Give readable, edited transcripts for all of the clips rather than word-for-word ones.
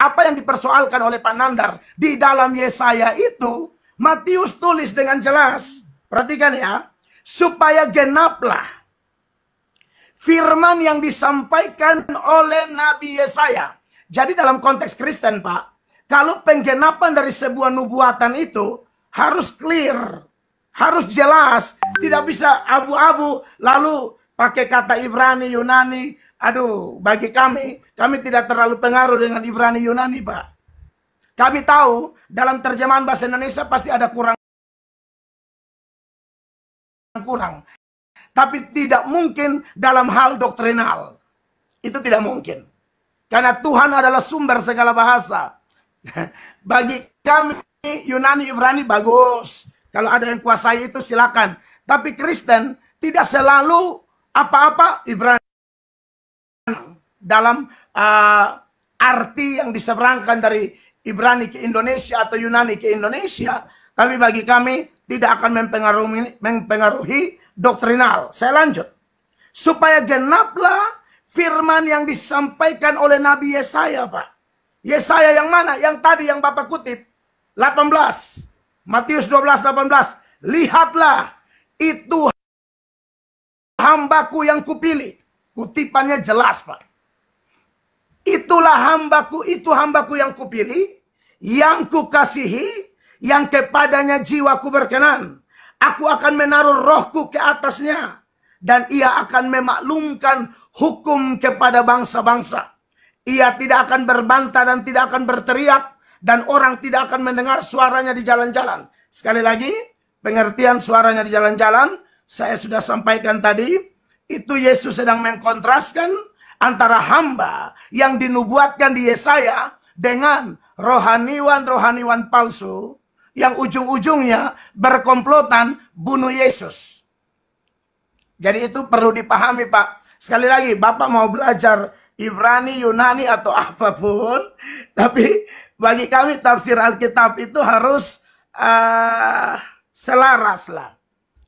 apa yang dipersoalkan oleh Pak Nandar di dalam Yesaya itu, Matius tulis dengan jelas. Perhatikan ya, supaya genaplah firman yang disampaikan oleh Nabi Yesaya. Jadi dalam konteks Kristen, Pak, kalau penggenapan dari sebuah nubuatan itu harus clear, harus jelas, tidak bisa abu-abu lalu pakai kata Ibrani, Yunani. Aduh, bagi kami tidak terlalu pengaruh dengan Ibrani, Yunani, Pak. Kami tahu dalam terjemahan bahasa Indonesia pasti ada kurang. Tapi tidak mungkin dalam hal doktrinal. Itu tidak mungkin. Karena Tuhan adalah sumber segala bahasa. Bagi kami Yunani, Ibrani bagus. Kalau ada yang kuasai itu silakan. Tapi Kristen tidak selalu apa-apa Ibrani. Dalam arti yang diseberangkan dari Ibrani ke Indonesia atau Yunani ke Indonesia. Tapi bagi kami tidak akan mempengaruhi doktrinal. Saya lanjut. Supaya genaplah firman yang disampaikan oleh Nabi Yesaya, Pak. Yesaya yang mana? Yang tadi yang Bapak kutip. 18. Matius 12:18. Lihatlah, itu hambaku yang kupilih. Kutipannya jelas, Pak. Itulah hambaku, itu hambaku yang kupilih, yang kukasihi, yang kepadanya jiwaku berkenan. Aku akan menaruh rohku ke atasnya, dan ia akan memaklumkan hukum kepada bangsa-bangsa. Ia tidak akan berbantah dan tidak akan berteriak, dan orang tidak akan mendengar suaranya di jalan-jalan. Sekali lagi, pengertian suaranya di jalan-jalan, saya sudah sampaikan tadi, itu Yesus sedang mengkontraskan antara hamba yang dinubuatkan di Yesaya dengan rohaniwan-rohaniwan palsu yang ujung-ujungnya berkomplotan bunuh Yesus. Jadi itu perlu dipahami, Pak. Sekali lagi, Bapak mau belajar Ibrani, Yunani, atau apapun, tapi bagi kami tafsir Alkitab itu harus selaras lah.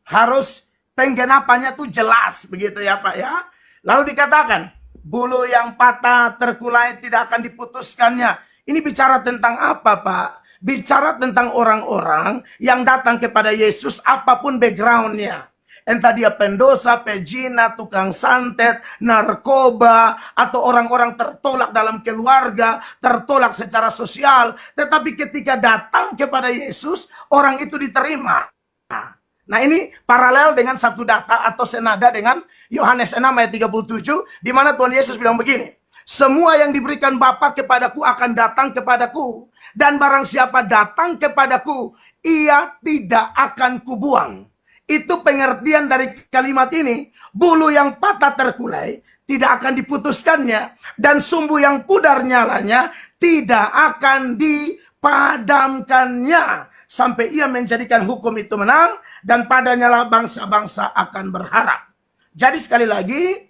Harus penggenapannya tuh jelas, begitu ya Pak ya. Lalu dikatakan, bulu yang patah terkulai tidak akan diputuskannya. Ini bicara tentang apa, Pak? Bicara tentang orang-orang yang datang kepada Yesus apapun backgroundnya. Entah dia pendosa, pejina, tukang santet, narkoba, atau orang-orang tertolak dalam keluarga, tertolak secara sosial. Tetapi ketika datang kepada Yesus, orang itu diterima. Nah ini paralel dengan satu data atau senada dengan Yohanes 6 ayat 37, di mana Tuhan Yesus bilang begini, semua yang diberikan Bapa kepadaku akan datang kepadaku, dan barang siapa datang kepadaku, ia tidak akan kubuang. Itu pengertian dari kalimat ini. Bulu yang patah terkulai tidak akan diputuskannya, dan sumbu yang pudar nyalanya tidak akan dipadamkannya, sampai ia menjadikan hukum itu menang, dan padanya lah bangsa-bangsa akan berharap. Jadi sekali lagi,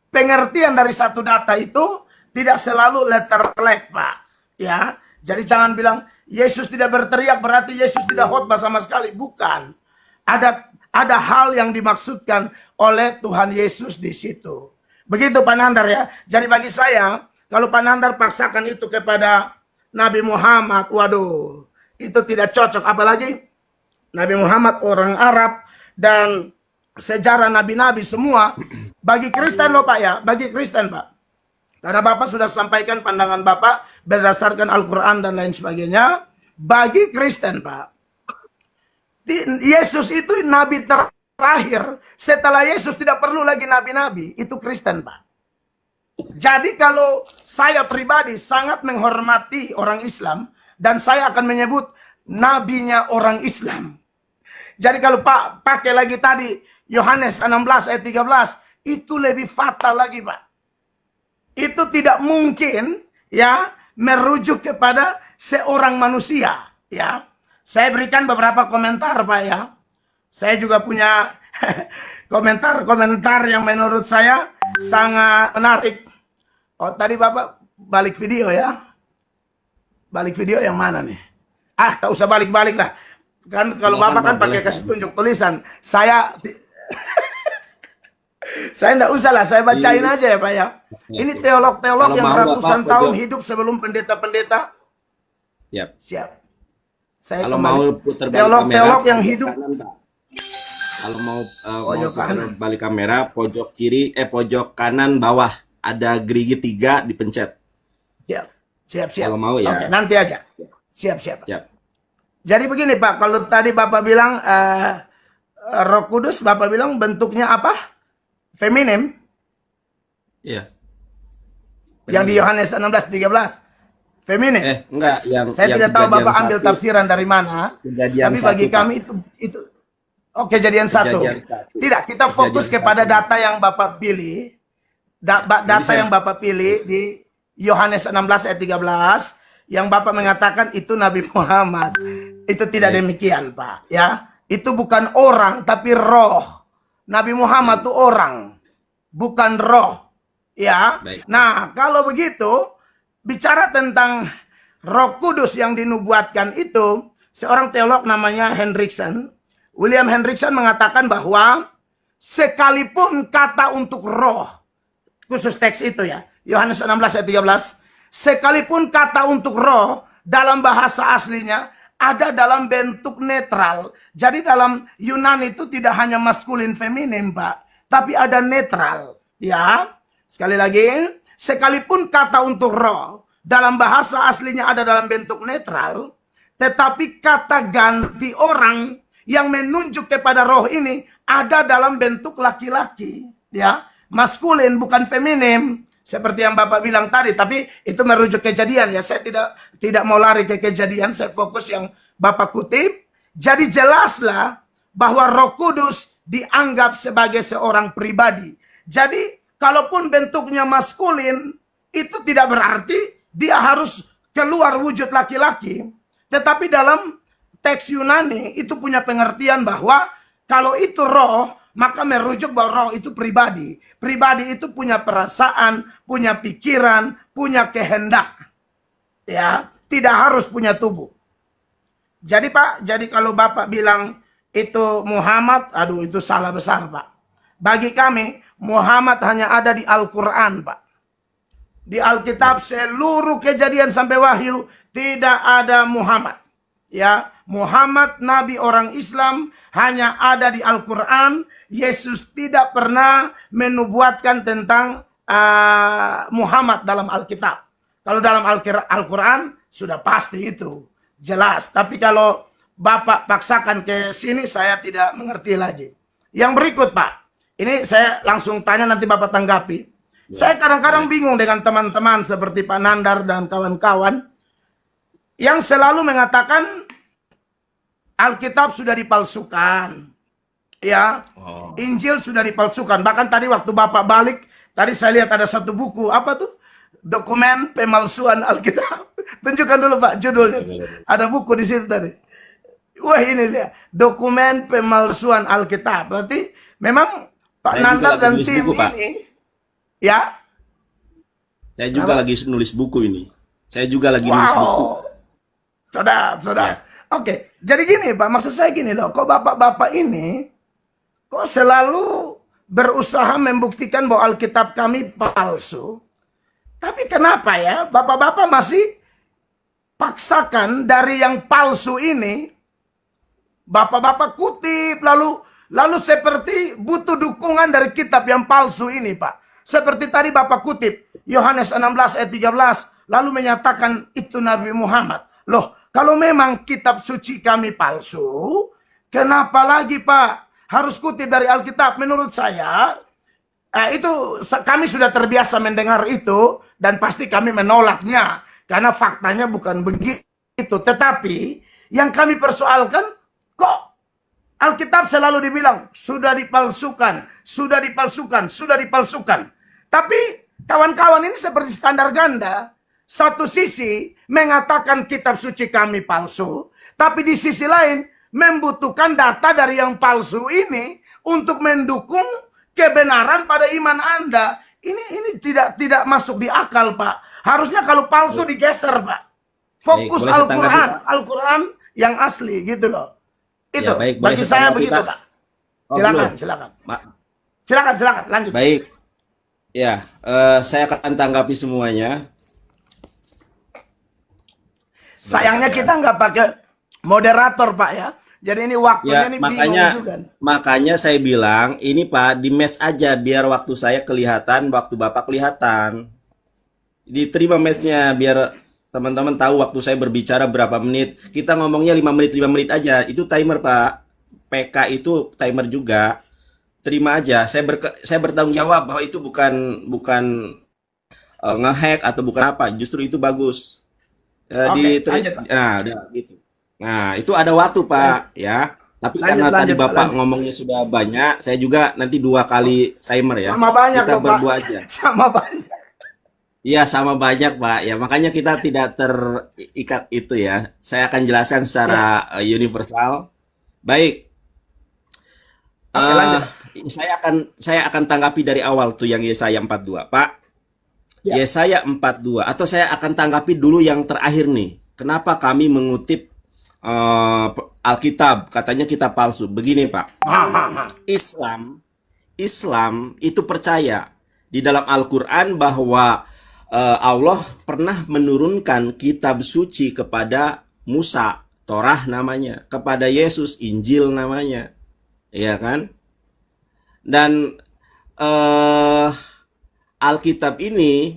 pengertian dari satu data itu tidak selalu letter P, Pak. Ya, jadi jangan bilang Yesus tidak berteriak berarti Yesus tidak khotbah sama sekali. Bukan. Ada hal yang dimaksudkan oleh Tuhan Yesus di situ. Begitu Pak Nandar ya. Jadi bagi saya, kalau Pak Nandar paksakan itu kepada Nabi Muhammad, waduh, itu tidak cocok. Apalagi Nabi Muhammad orang Arab dan sejarah nabi-nabi semua. Bagi Kristen loh Pak ya, bagi Kristen Pak. Karena Bapak sudah sampaikan pandangan Bapak berdasarkan Al-Quran dan lain sebagainya. Bagi Kristen Pak, Yesus itu nabi terakhir. Setelah Yesus tidak perlu lagi nabi-nabi. Itu Kristen Pak. Jadi kalau saya pribadi sangat menghormati orang Islam, dan saya akan menyebut nabinya orang Islam. Jadi kalau Pak pakai lagi tadi Yohanes 16 ayat 13, itu lebih fatal lagi Pak. Itu tidak mungkin ya merujuk kepada seorang manusia ya. Saya berikan beberapa komentar Pak ya. Saya juga punya komentar-komentar yang menurut saya sangat menarik. Oh tadi Bapak balik video ya. Balik video yang mana nih? Ah tak usah balik-balik lah. Kan kalau Bapak kan pakai kasih tunjuk tulisan. Saya Saya enggak usah lah, saya bacain aja ya Pak ya. Ini teolog-teolog Kalau yang mau ratusan Bapak tahun pojok, hidup sebelum pendeta-pendeta. siap. Siap. Saya Kalau kembali. mau putar balik Teolog-teolog kamera, yang pojok hidup kanan, Pak. Kalau mau pojok putar kanan. balik kamera, pojok kiri, pojok kanan bawah ada gerigi 3 dipencet. Siap. Siap, siap. Kalau mau ya. Oke, nanti aja. Siap, siap. Siap. Jadi begini Pak, kalau tadi Bapak bilang Roh Kudus, Bapak bilang bentuknya apa? Feminim. Iya. Yang di Yohanes 16:13. Feminim. Enggak, yang Saya yang tidak tahu Kejadian Bapak ambil 1. tafsiran dari mana. Kejadian Tapi 1, bagi Pak. kami itu Kejadian 1. Kejadian 1. Tidak, kita fokus Kejadian kepada 1. data yang Bapak pilih. Data yang Bapak pilih di Yohanes 16 ayat 13 yang Bapak mengatakan itu Nabi Muhammad. Itu tidak demikian, Pak, ya. Itu bukan orang tapi roh. Nabi Muhammad itu orang, bukan roh. Ya. Baik. Nah, kalau begitu bicara tentang Roh Kudus yang dinubuatkan itu, seorang teolog namanya William Hendrickson mengatakan bahwa sekalipun kata untuk roh, khusus teks itu ya, Yohanes 16 ayat 13, sekalipun kata untuk roh dalam bahasa aslinya ada dalam bentuk netral. Jadi dalam Yunani itu tidak hanya maskulin feminim, Pak, tapi ada netral. Ya, sekali lagi, sekalipun kata untuk roh dalam bahasa aslinya ada dalam bentuk netral, tetapi kata ganti orang yang menunjuk kepada roh ini ada dalam bentuk laki-laki, ya, maskulin bukan feminim. Seperti yang Bapak bilang tadi, tapi itu merujuk Kejadian ya. Saya tidak mau lari ke Kejadian, saya fokus yang Bapak kutip. Jadi jelaslah bahwa Roh Kudus dianggap sebagai seorang pribadi. Jadi kalaupun bentuknya maskulin, itu tidak berarti dia harus keluar wujud laki-laki. Tetapi dalam teks Yunani itu punya pengertian bahwa kalau itu roh, maka merujuk bahwa roh itu pribadi. Pribadi itu punya perasaan, punya pikiran, punya kehendak. Ya, tidak harus punya tubuh. Jadi Pak, jadi kalau Bapak bilang itu Muhammad, aduh itu salah besar Pak. Bagi kami, Muhammad hanya ada di Al-Quran Pak. Di Alkitab seluruh Kejadian sampai Wahyu tidak ada Muhammad. Ya, Muhammad Nabi orang Islam hanya ada di Al-Quran. Yesus tidak pernah menubuatkan tentang Muhammad dalam Alkitab. Kalau dalam Al-Quran sudah pasti itu jelas. Tapi kalau Bapak paksakan ke sini saya tidak mengerti lagi. Yang berikut Pak, ini saya langsung tanya nanti Bapak tanggapi. Saya kadang-kadang bingung dengan teman-teman seperti Pak Nandar dan kawan-kawan yang selalu mengatakan Alkitab sudah dipalsukan. Ya, Injil sudah dipalsukan. Bahkan tadi waktu Bapak balik, tadi saya lihat ada satu buku, apa tuh? Dokumen pemalsuan Alkitab. Tunjukkan dulu Pak judulnya. Ada buku di situ tadi. Wah ini lihat, dokumen pemalsuan Alkitab. Berarti memang Pak Nandar dan tim buku, Pak. ini, ya. Saya juga lagi nulis buku ini. Saya juga lagi nulis buku. Sedap. Ya. Oke, jadi gini Pak, maksud saya gini loh, kok bapak-bapak ini kok selalu berusaha membuktikan bahwa Alkitab kami palsu. Tapi kenapa ya bapak-bapak masih paksakan dari yang palsu ini, bapak-bapak kutip lalu seperti butuh dukungan dari kitab yang palsu ini Pak. Seperti tadi Bapak kutip Yohanes 16 ayat 13 lalu menyatakan itu Nabi Muhammad. Loh, kalau memang kitab suci kami palsu, kenapa lagi Pak harus kutip dari Alkitab? Menurut saya, itu kami sudah terbiasa mendengar itu dan pasti kami menolaknya. Karena faktanya bukan begitu. Tetapi yang kami persoalkan, kok Alkitab selalu dibilang sudah dipalsukan, sudah dipalsukan, sudah dipalsukan. Tapi kawan-kawan ini seperti standar ganda. Satu sisi mengatakan kitab suci kami palsu, tapi di sisi lain membutuhkan data dari yang palsu ini untuk mendukung kebenaran pada iman Anda. Ini tidak masuk di akal, Pak. Harusnya kalau palsu digeser, Pak. Fokus Al-Quran yang asli gitu loh. Itu Ya, baik, bagi saya begitu, Pak. Oh, Silakan. Silakan, silakan, lanjut. Baik. Ya, saya akan tanggapi semuanya. Sayangnya kita nggak pakai moderator, Pak ya. Jadi ini waktunya Ya, ini makanya bingung juga. makanya saya bilang ini Pak di mes aja biar waktu saya kelihatan, waktu Bapak kelihatan. Diterima mesnya biar teman-teman tahu waktu saya berbicara berapa menit. Kita ngomongnya 5 menit aja. Itu timer, Pak. PK itu timer juga. Terima aja. Saya bertanggung jawab bahwa itu bukan bukan ngehack atau bukan apa. Justru itu bagus. Oke, lanjut, Pak. Nah, udah gitu. Nah, itu ada waktu, Pak, ya. Tapi karena Lanjut, tadi Pak, Bapak lanjut. ngomongnya sudah banyak, saya juga nanti 2 kali timer ya. Sama banyak Kita loh, Pak. berdua aja. Sama banyak. Iya, sama banyak, Pak. Ya, makanya kita tidak terikat itu ya. Saya akan jelaskan secara universal. Baik. Oke, lanjut. Saya akan tanggapi dari awal tuh yang Yesaya 42, Pak. Ya. Yesaya 42 atau saya akan tanggapi dulu yang terakhir nih. Kenapa kami mengutip Alkitab? Katanya kitab palsu. Begini, Pak. Islam itu percaya di dalam Al-Qur'an bahwa Allah pernah menurunkan kitab suci kepada Musa, Torah namanya, kepada Yesus, Injil namanya. Iya kan? Dan Alkitab ini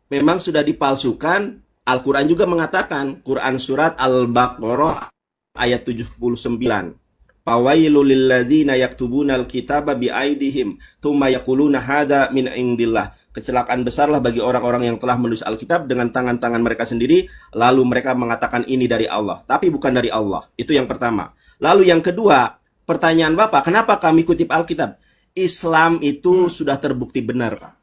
memang sudah dipalsukan. Al-Quran juga mengatakan, Quran surat Al-Baqarah ayat 79. Fawailul lilladzina yaktubunal kitaba biaidihim tsumma yaquluna hadza min indillah. Kecelakaan besarlah bagi orang-orang yang telah menulis Alkitab dengan tangan-tangan mereka sendiri, lalu mereka mengatakan ini dari Allah, tapi bukan dari Allah. Itu yang pertama. Lalu yang kedua, pertanyaan Bapak, kenapa kami kutip Alkitab? Islam itu sudah terbukti benar, Pak.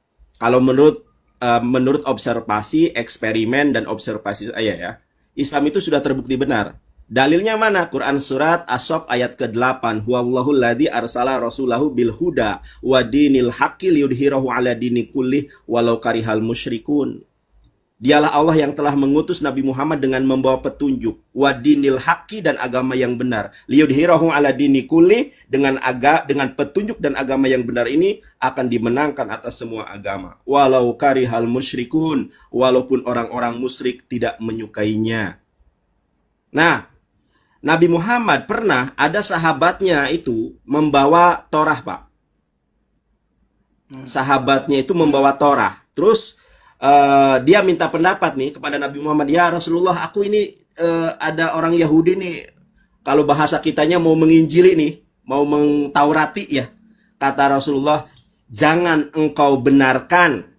Kalau menurut observasi, eksperimen dan observasi saya ya, Islam itu sudah terbukti benar. Dalilnya mana? Quran surat As-Saff ayat ke-8. Huwallahul ladzi arsala rasulahu bil huda wa dinil haqqi liyudhhirahu 'ala dini kullih walau karihal musyrikun. Dialah Allah yang telah mengutus Nabi Muhammad dengan membawa petunjuk, wa dinil haqqi, dan agama yang benar. Liyudhhirahu 'ala dini kullih, dengan petunjuk dan agama yang benar ini akan dimenangkan atas semua agama. Walau karihal musyrikun, walaupun orang-orang musyrik tidak menyukainya. Nah, Nabi Muhammad pernah ada sahabatnya itu membawa Torah, Pak. Sahabatnya itu membawa Torah. Terus dia minta pendapat nih kepada Nabi Muhammad. Ya Rasulullah, aku ini ada orang Yahudi nih. Kalau bahasa kitanya mau menginjili nih, mau mentaurati ya. Kata Rasulullah, jangan engkau benarkan,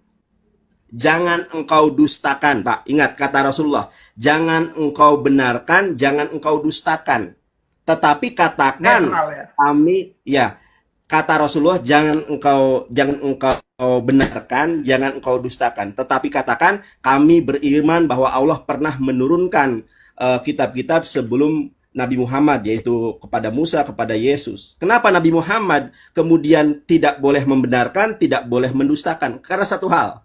jangan engkau dustakan, Pak. Ingat kata Rasulullah, jangan engkau benarkan, jangan engkau dustakan. Tetapi katakan kami, ya, kata Rasulullah, jangan engkau benarkan, jangan engkau dustakan. Tetapi katakan kami beriman bahwa Allah pernah menurunkan kitab-kitab sebelum Nabi Muhammad, yaitu kepada Musa, kepada Yesus. Kenapa Nabi Muhammad kemudian tidak boleh membenarkan, tidak boleh mendustakan? Karena satu hal.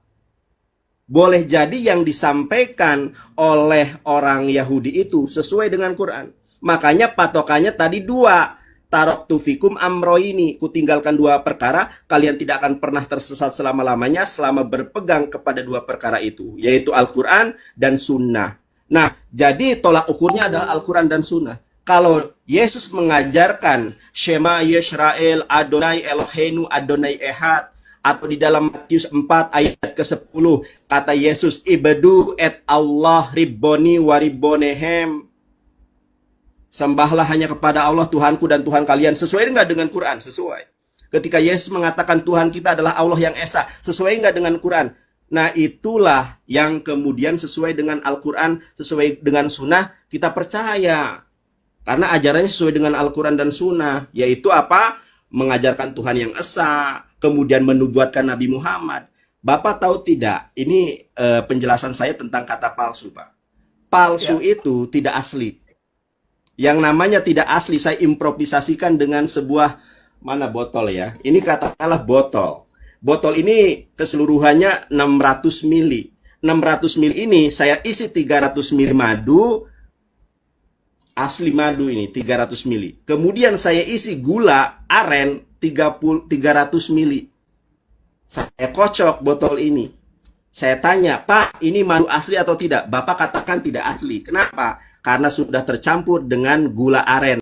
Boleh jadi yang disampaikan oleh orang Yahudi itu sesuai dengan Quran. Makanya patokannya tadi 2. Taraktu fikum amroini, kutinggalkan 2 perkara, kalian tidak akan pernah tersesat selama-lamanya selama berpegang kepada 2 perkara itu, yaitu Al-Quran dan Sunnah. Nah, jadi tolak ukurnya adalah Al-Quran dan Sunnah. Kalau Yesus mengajarkan Shema Yisrael Adonai Eloheinu Adonai Ehad, atau di dalam Matius 4 ayat ke-10 kata Yesus, Ibedu et Allah ribboni wa ribbonehem, sembahlah hanya kepada Allah Tuhanku dan Tuhan kalian. Sesuai enggak dengan Quran? Sesuai. Ketika Yesus mengatakan Tuhan kita adalah Allah yang Esa, sesuai enggak dengan Quran? Nah, itulah yang kemudian sesuai dengan Al-Quran, sesuai dengan Sunnah, kita percaya. Karena ajarannya sesuai dengan Al-Quran dan Sunnah, yaitu apa? Mengajarkan Tuhan yang Esa, kemudian menubuatkan Nabi Muhammad. Bapak tahu tidak? Ini penjelasan saya tentang kata palsu, Pak. Palsu itu tidak asli. Yang namanya tidak asli saya improvisasikan dengan sebuah botol ya. Ini katakanlah botol. Botol ini keseluruhannya 600 mili. 600 mili ini saya isi 300 mili madu. Asli madu ini 300 mili. Kemudian saya isi gula aren 300 mili. Saya kocok botol ini. Saya tanya, Pak, ini madu asli atau tidak? Bapak katakan tidak asli. Kenapa? Karena sudah tercampur dengan gula aren.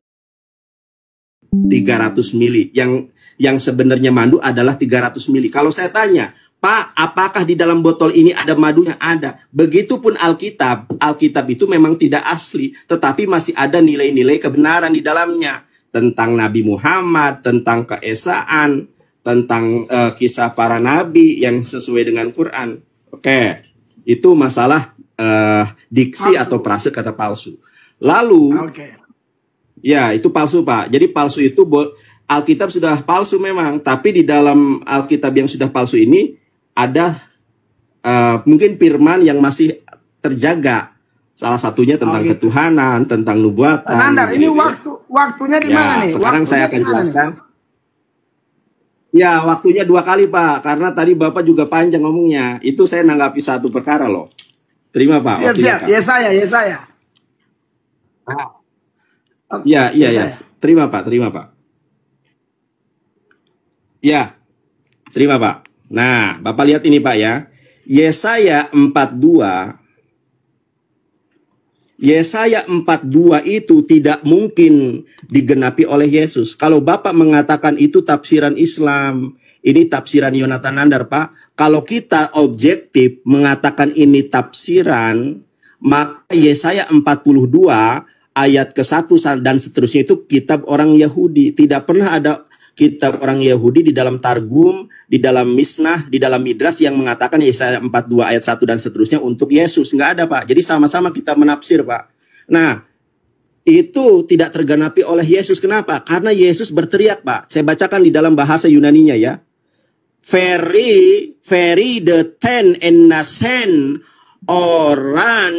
300 mili. Yang sebenarnya madu adalah 300 mili. Kalau saya tanya, Pak, apakah di dalam botol ini ada madunya? Ada. Begitupun Alkitab. Alkitab itu memang tidak asli, tetapi masih ada nilai-nilai kebenaran di dalamnya. Tentang Nabi Muhammad, tentang keesaan, tentang kisah para nabi yang sesuai dengan Quran. Oke, itu masalah diksi palsu atau prase kata palsu. Lalu, ya itu palsu, Pak. Jadi palsu itu Alkitab sudah palsu memang, tapi di dalam Alkitab yang sudah palsu ini ada mungkin firman yang masih terjaga. Salah satunya tentang ketuhanan, tentang nubuatan. Nandar, ini waktunya di mana nih? Sekarang waktunya saya akan jelaskan. Ya, waktunya 2 kali, Pak. Karena tadi Bapak juga panjang ngomongnya. Itu saya nanggapi satu perkara loh. Terima, Pak. Siap. Yesaya. Ya. Terima, Pak. Ya, terima, Pak. Nah, Bapak lihat ini, Pak ya. Yesaya 42 itu tidak mungkin digenapi oleh Yesus. Kalau Bapak mengatakan itu tafsiran Islam, ini tafsiran Yonatan Nandar, Pak. Kalau kita objektif mengatakan ini tafsiran, maka Yesaya 42 ayat ke-1 dan seterusnya itu kitab orang Yahudi. Tidak pernah ada kitab orang Yahudi di dalam Targum, di dalam Misnah, di dalam Midras yang mengatakan Yesaya 42 ayat 1 dan seterusnya untuk Yesus. Nggak ada, Pak. Jadi sama-sama kita menafsir, Pak. Nah, itu tidak tergenapi oleh Yesus. Kenapa? Karena Yesus berteriak, Pak. Saya bacakan di dalam bahasa Yunaninya ya. Veri the ten en nasen oran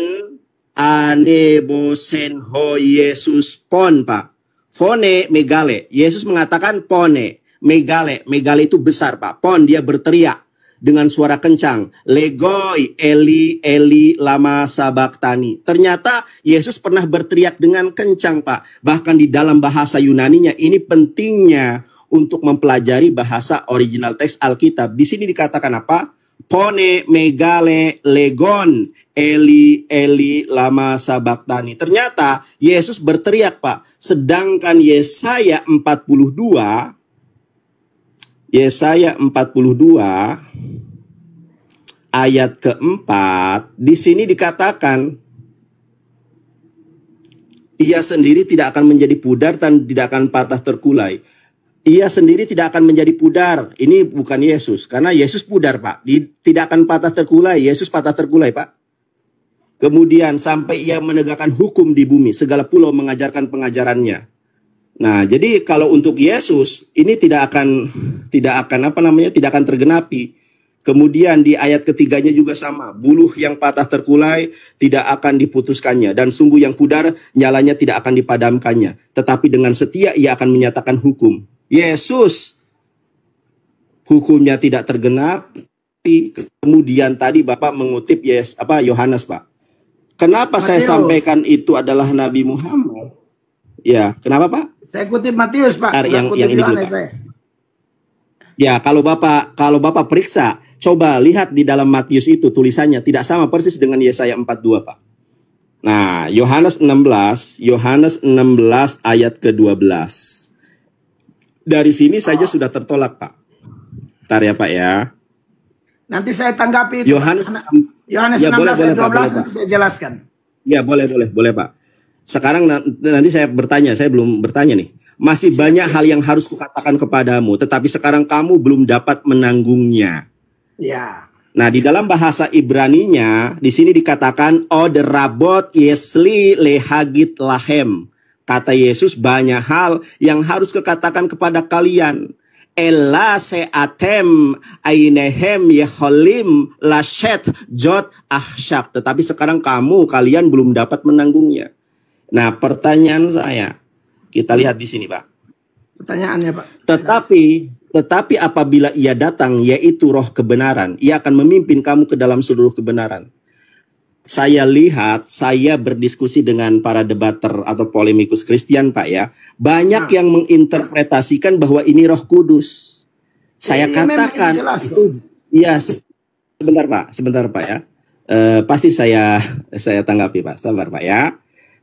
anebosen ho Yesus pon, Pak. Phone megale. Yesus mengatakan pone. Megale. Megale itu besar, Pak. Pon, dia berteriak dengan suara kencang. Legoi, Eli, Eli, lama sabaktani. Ternyata Yesus pernah berteriak dengan kencang, Pak. Bahkan di dalam bahasa Yunaninya, ini pentingnya untuk mempelajari bahasa original teks Alkitab. Di sini dikatakan apa? Pone, megale, legon, Eli, Eli, lama sabaktani. Ternyata Yesus berteriak, Pak. Sedangkan Yesaya 42 ayat keempat, di sini dikatakan ia sendiri tidak akan menjadi pudar dan tidak akan patah terkulai. Ia sendiri tidak akan menjadi pudar. Ini bukan Yesus. Karena Yesus pudar, Pak. Tidak akan patah terkulai. Yesus patah terkulai, Pak. Kemudian sampai ia menegakkan hukum di bumi. Segala pulau mengajarkan pengajarannya. Nah, jadi kalau untuk Yesus, ini tidak akan tergenapi. Kemudian di ayat ketiganya juga sama. Buluh yang patah terkulai tidak akan diputuskannya. Dan sumbu yang pudar nyalanya tidak akan dipadamkannya. Tetapi dengan setia ia akan menyatakan hukum. Yesus hukumnya tidak tergenapi. Kemudian tadi Bapak mengutip Yohanes, Pak. Kenapa Matius. Saya sampaikan itu adalah Nabi Muhammad? Ya, kenapa, Pak? Saya kutip Matius, Pak. Yang ini dulu, Pak. Ya, kalau Bapak periksa, coba lihat di dalam Matius itu tulisannya tidak sama persis dengan Yesaya 42, Pak. Nah, Yohanes 16 ayat ke-12. Dari sini saja sudah tertolak, Pak. Ntar ya, Pak ya. Nanti saya tanggapi itu. Yohanes ya, 16 boleh, ayat 12 boleh, nanti saya jelaskan. Ya, boleh, Pak. Sekarang nanti saya bertanya, saya belum bertanya nih. Masih banyak hal yang harus kukatakan kepadamu, tetapi sekarang kamu belum dapat menanggungnya. Ya. Nah, di dalam bahasa Ibraninya, di sini dikatakan, Od rabot yesli lehagit lahem. Kata Yesus, banyak hal yang harus kukatakan kepada kalian. Ella seatem ainehem yeholim lashet jot ahsyab. Tetapi sekarang kalian belum dapat menanggungnya. Nah, pertanyaan saya, kita lihat di sini, Pak. Pertanyaannya, Pak. Tetapi apabila ia datang, yaitu roh kebenaran, ia akan memimpin kamu ke dalam seluruh kebenaran. saya lihat, saya berdiskusi dengan para debater atau polemikus Kristen, Pak ya, banyak yang menginterpretasikan bahwa ini Roh Kudus. Saya katakan itu, ya sebentar Pak ya. Pasti saya tanggapi Pak, sabar Pak ya.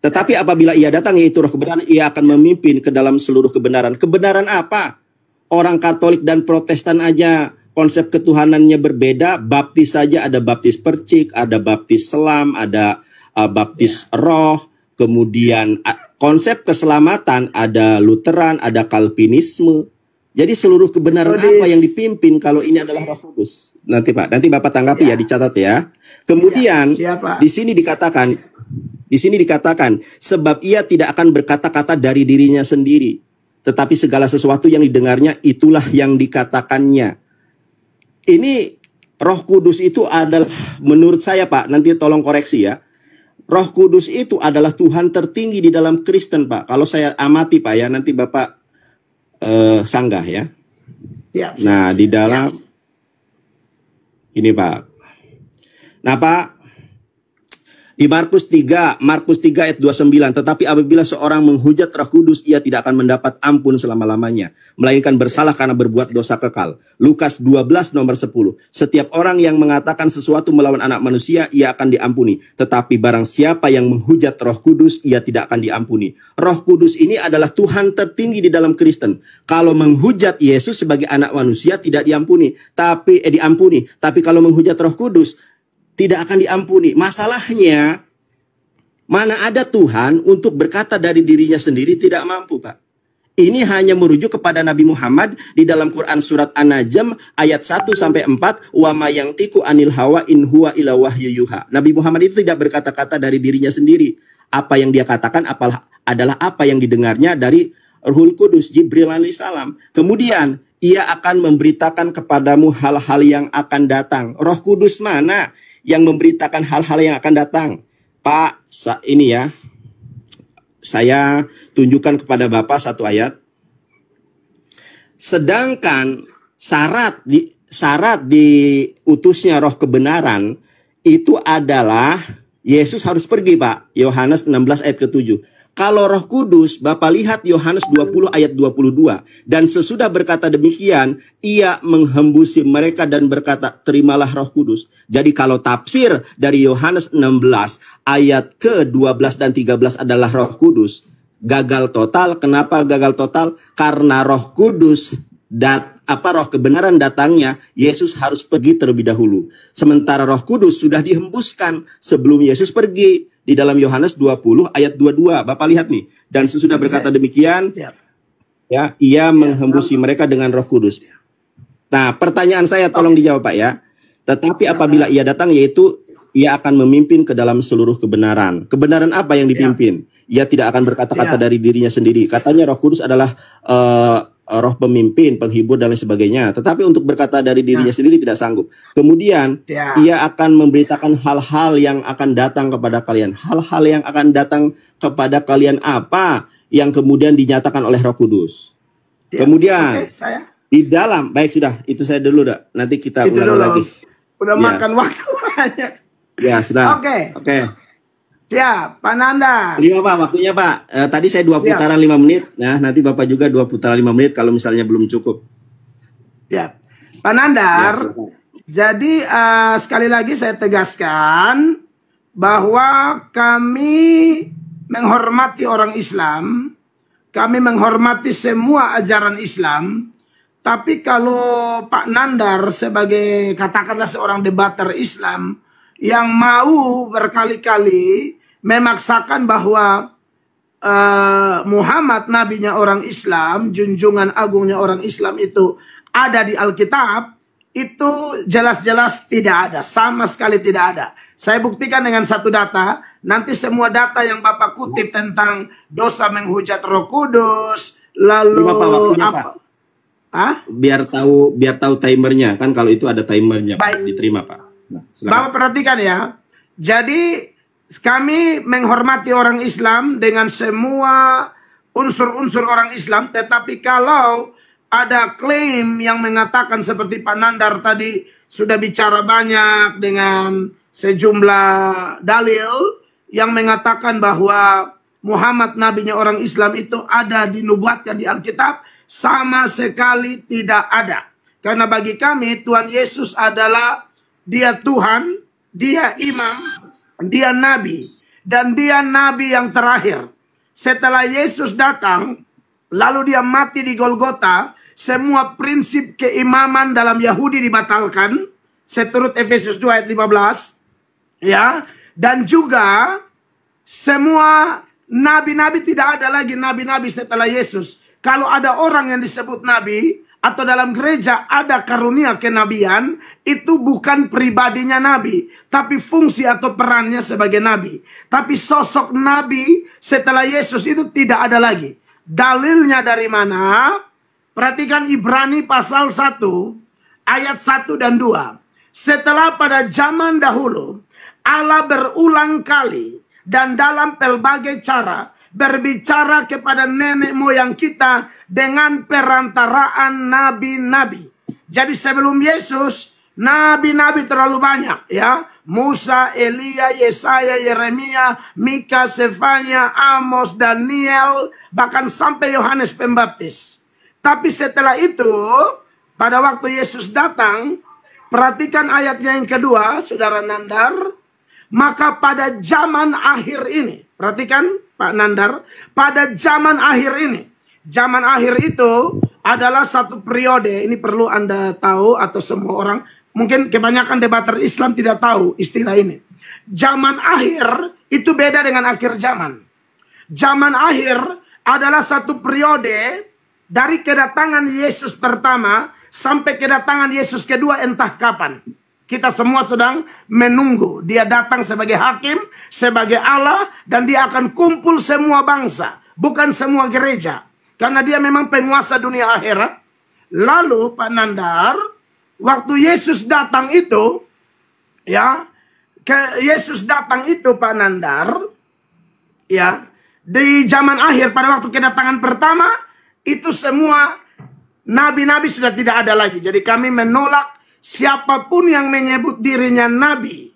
Tetapi apabila ia datang yaitu Roh kebenaran, ia akan memimpin ke dalam seluruh kebenaran. Kebenaran apa? Orang Katolik dan Protestan aja konsep ketuhanannya berbeda. Baptis saja ada baptis percik, ada baptis selam, ada baptis roh. Kemudian konsep keselamatan ada Lutheran, ada Calvinisme. Jadi seluruh kebenaran apa yang dipimpin kalau ini adalah Roh Kudus? Nanti Pak, nanti Bapak tanggapi ya, dicatat ya. Kemudian di sini dikatakan sebab ia tidak akan berkata-kata dari dirinya sendiri, tetapi segala sesuatu yang didengarnya itulah yang dikatakannya. Ini Roh Kudus itu adalah, menurut saya Pak, nanti tolong koreksi ya. Roh Kudus itu adalah Tuhan tertinggi di dalam Kristen Pak. Kalau saya amati Pak ya, nanti Bapak sanggah ya. Nah di dalam ini Pak. Nah Pak, di Markus 3 ayat 29, tetapi apabila seorang menghujat Roh Kudus, ia tidak akan mendapat ampun selama-lamanya, melainkan bersalah karena berbuat dosa kekal. Lukas 12 nomor 10, setiap orang yang mengatakan sesuatu melawan anak manusia, ia akan diampuni. Tetapi barang siapa yang menghujat Roh Kudus, ia tidak akan diampuni. Roh Kudus ini adalah Tuhan tertinggi di dalam Kristen. Kalau menghujat Yesus sebagai anak manusia tidak diampuni, diampuni. Tapi kalau menghujat Roh Kudus, tidak akan diampuni. Masalahnya, mana ada Tuhan untuk berkata dari dirinya sendiri tidak mampu, Pak. Ini hanya merujuk kepada Nabi Muhammad di dalam Quran surat An-Najm ayat 1-4, wa ma yantiqu anil hawa in huwa illa wahyu yuha. Nabi Muhammad itu tidak berkata-kata dari dirinya sendiri. Apa yang dia katakan adalah apa yang didengarnya dari Ruhul Kudus, Jibril alaihissalam. Kemudian ia akan memberitakan kepadamu hal-hal yang akan datang. Roh Kudus mana yang memberitakan hal-hal yang akan datang? Pak, ini ya, saya tunjukkan kepada Bapak satu ayat. Sedangkan syarat diutusnya Roh kebenaran itu adalah Yesus harus pergi, Pak. Yohanes 16 ayat ke-7. Kalau Roh Kudus, Bapak lihat Yohanes 20 ayat 22. Dan sesudah berkata demikian, ia menghembusi mereka dan berkata, terimalah Roh Kudus. Jadi kalau tafsir dari Yohanes 16 ayat ke-12 dan 13 adalah Roh Kudus, gagal total. Kenapa gagal total? Karena Roh Kudus Roh kebenaran datangnya, Yesus harus pergi terlebih dahulu. Sementara Roh Kudus sudah dihembuskan sebelum Yesus pergi. Di dalam Yohanes 20 ayat 22, Bapak lihat nih. Dan sesudah berkata demikian, ya, ia menghembusi mereka dengan Roh Kudus. Nah, pertanyaan saya tolong dijawab Pak ya. Tetapi apabila ia datang, yaitu ia akan memimpin ke dalam seluruh kebenaran. Kebenaran apa yang dipimpin? Ia tidak akan berkata-kata dari dirinya sendiri. Katanya Roh Kudus adalah roh pemimpin, penghibur dan lain sebagainya. Tetapi untuk berkata dari dirinya sendiri tidak sanggup. Kemudian ia akan memberitakan hal-hal yang akan datang kepada kalian. Hal-hal yang akan datang kepada kalian apa yang kemudian dinyatakan oleh Roh Kudus. Kemudian di dalam, baik sudah, itu saya dulu dah. Nanti kita ulang lagi. Udah makan waktu banyak. Ya sudah. Oke. Siap, Pak Nandar. 5 Pak, waktunya Pak. Tadi saya 2 putaran 5 menit. Nah, nanti Bapak juga 2 putaran 5 menit kalau misalnya belum cukup. Ya, Pak Nandar. Jadi sekali lagi saya tegaskan bahwa kami menghormati orang Islam. Kami menghormati semua ajaran Islam. Tapi kalau Pak Nandar sebagai katakanlah seorang debater Islam yang mau berkali-kali memaksakan bahwa Muhammad nabinya orang Islam, junjungan agungnya orang Islam itu ada di Alkitab, itu jelas-jelas tidak ada, sama sekali tidak ada. Saya buktikan dengan satu data, nanti semua data yang Bapak kutip tentang dosa menghujat Roh Kudus, lalu apa? Biar tahu timernya, kan kalau itu ada timernya. Baik. Diterima Pak. Nah, Bapak perhatikan ya. Jadi kami menghormati orang Islam dengan semua unsur-unsur orang Islam. Tetapi kalau ada klaim yang mengatakan seperti Pak Nandar tadi sudah bicara banyak dengan sejumlah dalil yang mengatakan bahwa Muhammad nabinya orang Islam itu ada dinubuatkan di Alkitab, sama sekali tidak ada. Karena bagi kami Tuhan Yesus adalah dia Tuhan, dia imam, dia nabi, dan dia nabi yang terakhir. Setelah Yesus datang, lalu dia mati di Golgota, semua prinsip keimaman dalam Yahudi dibatalkan, seturut Efesus 2 ayat 15, ya. Dan juga semua nabi-nabi, tidak ada lagi nabi-nabi setelah Yesus. Kalau ada orang yang disebut nabi, atau dalam gereja ada karunia kenabian, itu bukan pribadinya nabi, tapi fungsi atau perannya sebagai nabi. Tapi sosok nabi setelah Yesus itu tidak ada lagi. Dalilnya dari mana? Perhatikan Ibrani pasal 1 ayat 1 dan 2. Setelah pada zaman dahulu Allah berulang kali dan dalam pelbagai cara berbicara kepada nenek moyang kita dengan perantaraan nabi-nabi. Jadi sebelum Yesus, nabi-nabi terlalu banyak, ya. Musa, Elia, Yesaya, Yeremia, Mika, Sefanya, Amos, Daniel, bahkan sampai Yohanes Pembaptis. Tapi setelah itu, pada waktu Yesus datang, perhatikan ayatnya yang kedua, Saudara Nandar. Maka pada zaman akhir ini, perhatikan Pak Nandar, pada zaman akhir ini. Zaman akhir itu adalah satu periode, ini perlu Anda tahu atau semua orang, mungkin kebanyakan debater Islam tidak tahu istilah ini. Zaman akhir itu beda dengan akhir zaman. Zaman akhir adalah satu periode dari kedatangan Yesus pertama sampai kedatangan Yesus kedua entah kapan. Kita semua sedang menunggu. Dia datang sebagai hakim, sebagai Allah, dan dia akan kumpul semua bangsa, bukan semua gereja. Karena dia memang penguasa dunia akhirat. Lalu Pak Nandar, waktu Yesus datang itu, ya, Yesus datang itu Pak Nandar, ya, di zaman akhir pada waktu kedatangan pertama, itu semua nabi-nabi sudah tidak ada lagi. Jadi kami menolak siapapun yang menyebut dirinya nabi,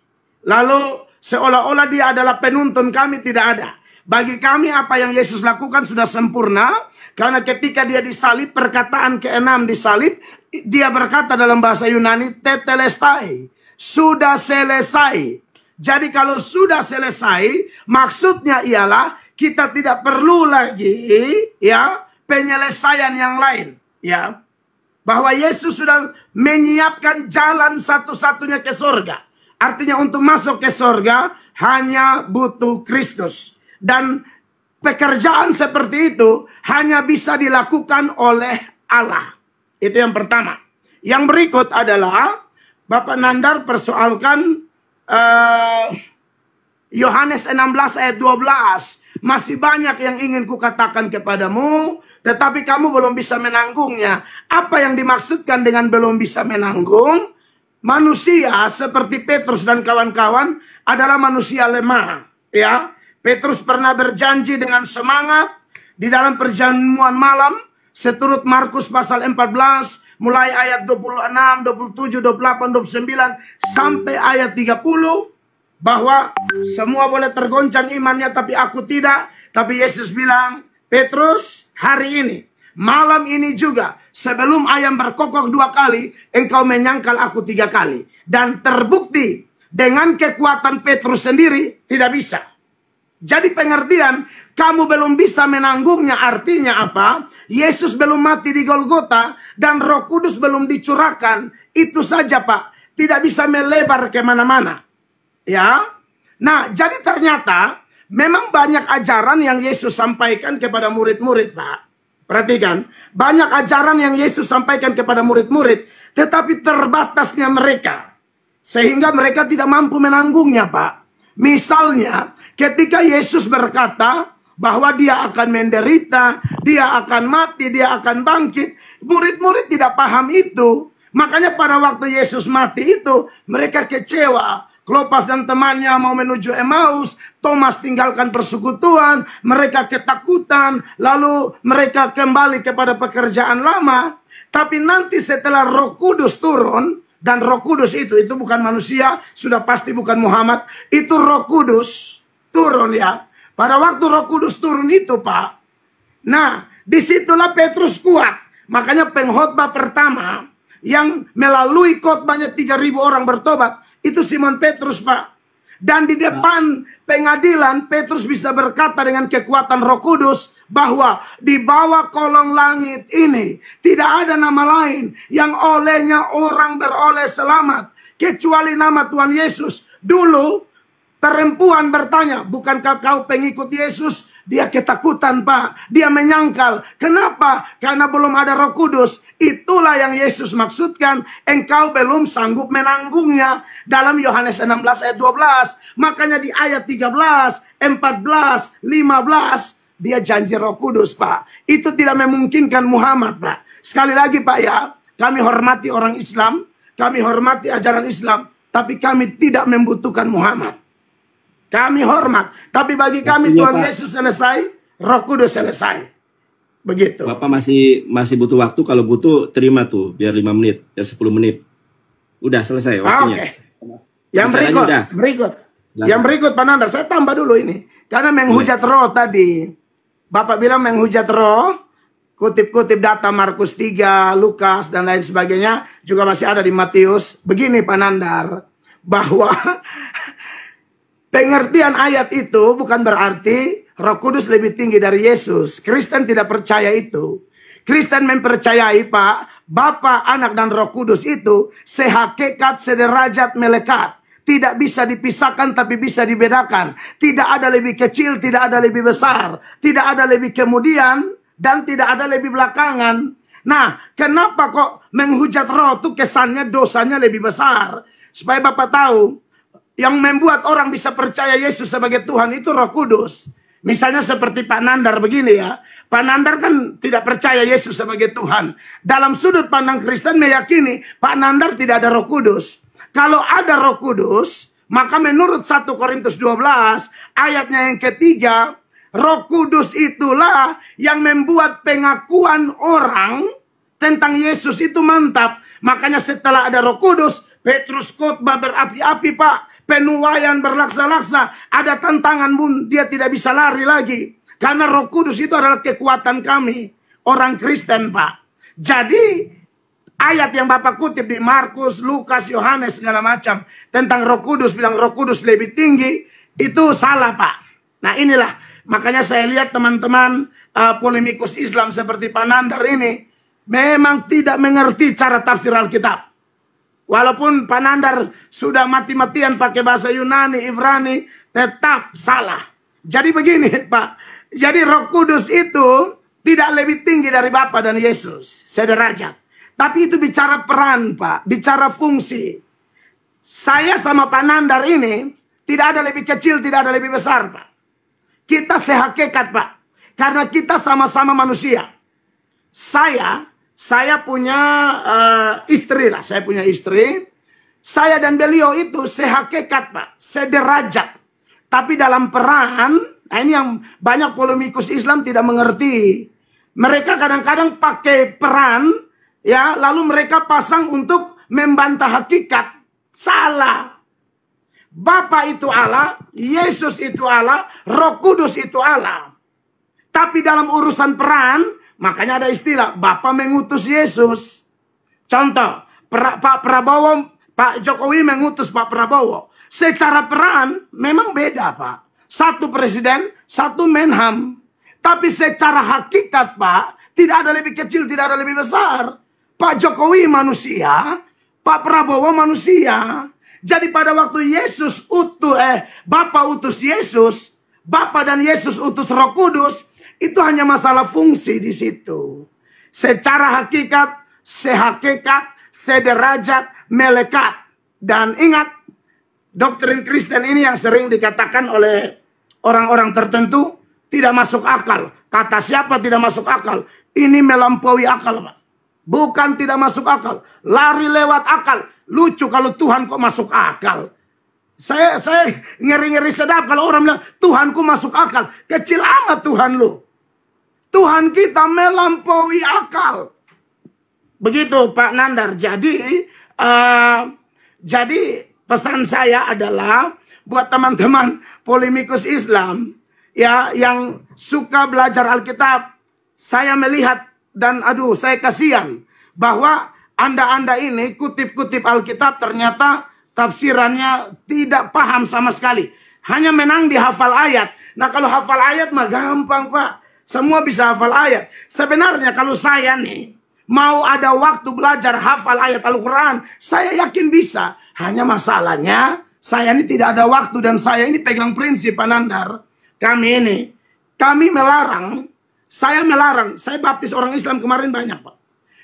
lalu seolah-olah dia adalah penuntun kami, tidak ada. Bagi kami apa yang Yesus lakukan sudah sempurna. Karena ketika dia disalib, perkataan ke-6 disalib, dia berkata dalam bahasa Yunani, tetelestai, sudah selesai. Jadi kalau sudah selesai, maksudnya ialah kita tidak perlu lagi, ya, penyelesaian yang lain, ya. Bahwa Yesus sudah menyiapkan jalan satu-satunya ke surga. Artinya untuk masuk ke surga hanya butuh Kristus. Dan pekerjaan seperti itu hanya bisa dilakukan oleh Allah. Itu yang pertama. Yang berikut adalah Bapak Nandar persoalkan Yohanes 16 ayat 12. Masih banyak yang ingin kukatakan kepadamu, tetapi kamu belum bisa menanggungnya. Apa yang dimaksudkan dengan belum bisa menanggung? Manusia seperti Petrus dan kawan-kawan adalah manusia lemah. Ya, Petrus pernah berjanji dengan semangat di dalam perjamuan malam, seturut Markus pasal 14, mulai ayat 26, 27, 28, 29, sampai ayat 30. Bahwa semua boleh tergoncang imannya, tapi aku tidak. Tapi Yesus bilang, Petrus, hari ini, malam ini juga, sebelum ayam berkokok 2 kali, engkau menyangkal aku 3 kali. Dan terbukti dengan kekuatan Petrus sendiri tidak bisa. Jadi pengertian, kamu belum bisa menanggungnya artinya apa? Yesus belum mati di Golgota dan Roh Kudus belum dicurahkan. Itu saja Pak, tidak bisa melebar kemana-mana. Ya, nah jadi ternyata memang banyak ajaran yang Yesus sampaikan kepada murid-murid, Pak. Perhatikan, banyak ajaran yang Yesus sampaikan kepada murid-murid, tetapi terbatasnya mereka, sehingga mereka tidak mampu menanggungnya, Pak. Misalnya, ketika Yesus berkata bahwa dia akan menderita, dia akan mati, dia akan bangkit, murid-murid tidak paham itu. Makanya pada waktu Yesus mati itu, mereka kecewa. Klopas dan temannya mau menuju Emmaus, Thomas tinggalkan persekutuan, mereka ketakutan, lalu mereka kembali kepada pekerjaan lama. Tapi nanti setelah Roh Kudus turun, Dan Roh Kudus itu bukan manusia, sudah pasti bukan Muhammad. Itu Roh Kudus turun ya. Pada waktu Roh Kudus turun itu Pak, nah disitulah Petrus kuat. Makanya pengkhotbah pertama yang melalui khotbahnya 3.000 orang bertobat, itu Simon Petrus Pak. Dan di depan pengadilan Petrus bisa berkata dengan kekuatan Roh Kudus bahwa di bawah kolong langit ini tidak ada nama lain yang olehnya orang beroleh selamat kecuali nama Tuhan Yesus. Dulu perempuan bertanya, bukankah kau pengikut Yesus? Dia ketakutan Pak, dia menyangkal. Kenapa? Karena belum ada Roh Kudus. Itulah yang Yesus maksudkan, engkau belum sanggup menanggungnya. Dalam Yohanes 16 ayat 12. Makanya di ayat 13, 14, 15, dia janji Roh Kudus Pak. Itu tidak memungkinkan Muhammad Pak. Sekali lagi Pak ya, kami hormati orang Islam, kami hormati ajaran Islam, tapi kami tidak membutuhkan Muhammad. Kami hormat, tapi bagi kami Tuhan Yesus selesai, Roh Kudus selesai. Begitu. Bapak masih butuh waktu, kalau butuh terima tuh, biar 5 menit, biar 10 menit. Udah selesai waktunya. Yang berikut Pak Nandar, saya tambah dulu ini. Karena menghujat roh tadi. Bapak bilang menghujat roh, kutip-kutip data Markus 3, Lukas, dan lain sebagainya, juga masih ada di Matius. Begini Pak Nandar, bahwa pengertian ayat itu bukan berarti Roh Kudus lebih tinggi dari Yesus. Kristen tidak percaya itu. Kristen mempercayai Pak, Bapa, Anak, dan Roh Kudus itu sehakikat, sederajat, melekat. Tidak bisa dipisahkan tapi bisa dibedakan. Tidak ada lebih kecil, tidak ada lebih besar. Tidak ada lebih kemudian dan tidak ada lebih belakangan. Nah, kenapa kok menghujat roh itu kesannya dosanya lebih besar? Supaya Bapak tahu, yang membuat orang bisa percaya Yesus sebagai Tuhan itu Roh Kudus. Misalnya seperti Pak Nandar begini ya. Pak Nandar kan tidak percaya Yesus sebagai Tuhan. Dalam sudut pandang Kristen meyakini Pak Nandar tidak ada Roh Kudus. Kalau ada Roh Kudus, maka menurut 1 Korintus 12 ayatnya yang ketiga, Roh Kudus itulah yang membuat pengakuan orang tentang Yesus itu mantap. Makanya setelah ada Roh Kudus, Petrus khotbah berapi-api Pak. Penuaian berlaksa-laksa. Ada tantangan pun dia tidak bisa lari lagi. Karena Roh Kudus itu adalah kekuatan kami. Orang Kristen Pak. Jadi ayat yang Bapak kutip di Markus, Lukas, Yohanes segala macam. Tentang Roh Kudus. Bilang Roh Kudus lebih tinggi. Itu salah Pak. Nah inilah. Makanya saya lihat teman-teman polemikus Islam seperti Pak Nandar ini. Memang tidak mengerti cara tafsir Alkitab. Walaupun Pak Nandar sudah mati-matian pakai bahasa Yunani, Ibrani, tetap salah. Jadi begini Pak. Jadi Roh Kudus itu tidak lebih tinggi dari Bapa dan Yesus. Sederajat. Tapi itu bicara peran Pak. Bicara fungsi. Saya sama Pak Nandar ini tidak ada lebih kecil, tidak ada lebih besar Pak. Kita sehakikat Pak. Karena kita sama-sama manusia. Saya punya istri lah. Saya punya istri. Saya dan beliau itu sehakikat Pak. Sederajat. Tapi dalam peran. Nah ini yang banyak polemikus Islam tidak mengerti. Mereka kadang-kadang pakai peran. Ya, lalu mereka pasang untuk membantah hakikat. Salah. Bapa itu Allah. Yesus itu Allah. Roh Kudus itu Allah. Tapi dalam urusan peran. Makanya ada istilah, Bapak mengutus Yesus. Contoh, Pak Prabowo, Pak Jokowi mengutus Pak Prabowo. Secara peran, memang beda Pak. Satu presiden, satu menham. Tapi secara hakikat Pak, tidak ada lebih kecil, tidak ada lebih besar. Pak Jokowi manusia, Pak Prabowo manusia. Jadi pada waktu Bapak utus Yesus, Bapak dan Yesus utus Roh Kudus, itu hanya masalah fungsi di situ. Secara hakikat, sehakikat, sederajat, melekat. Dan ingat, doktrin Kristen ini yang sering dikatakan oleh orang-orang tertentu tidak masuk akal. Kata siapa tidak masuk akal? Ini melampaui akal Pak. Bukan tidak masuk akal. Lari lewat akal. Lucu kalau Tuhan kok masuk akal. Saya ngeri-ngeri sedap kalau orang bilang Tuhanku masuk akal. Kecil amat Tuhan lu. Tuhan kita melampaui akal. Begitu Pak Nandar. Jadi Eh, jadi pesan saya adalah buat teman-teman polemikus Islam ya yang suka belajar Alkitab, saya melihat dan aduh saya kasihan bahwa Anda ini kutip-kutip Alkitab ternyata tafsirannya tidak paham sama sekali. Hanya menang di hafal ayat. Nah kalau hafal ayat mah gampang Pak. Semua bisa hafal ayat. Sebenarnya kalau saya nih mau ada waktu belajar hafal ayat Al-Quran, saya yakin bisa. Hanya masalahnya saya ini tidak ada waktu dan saya ini pegang prinsip Pak Nandar. Kami melarang, saya baptis orang Islam kemarin banyak Pak.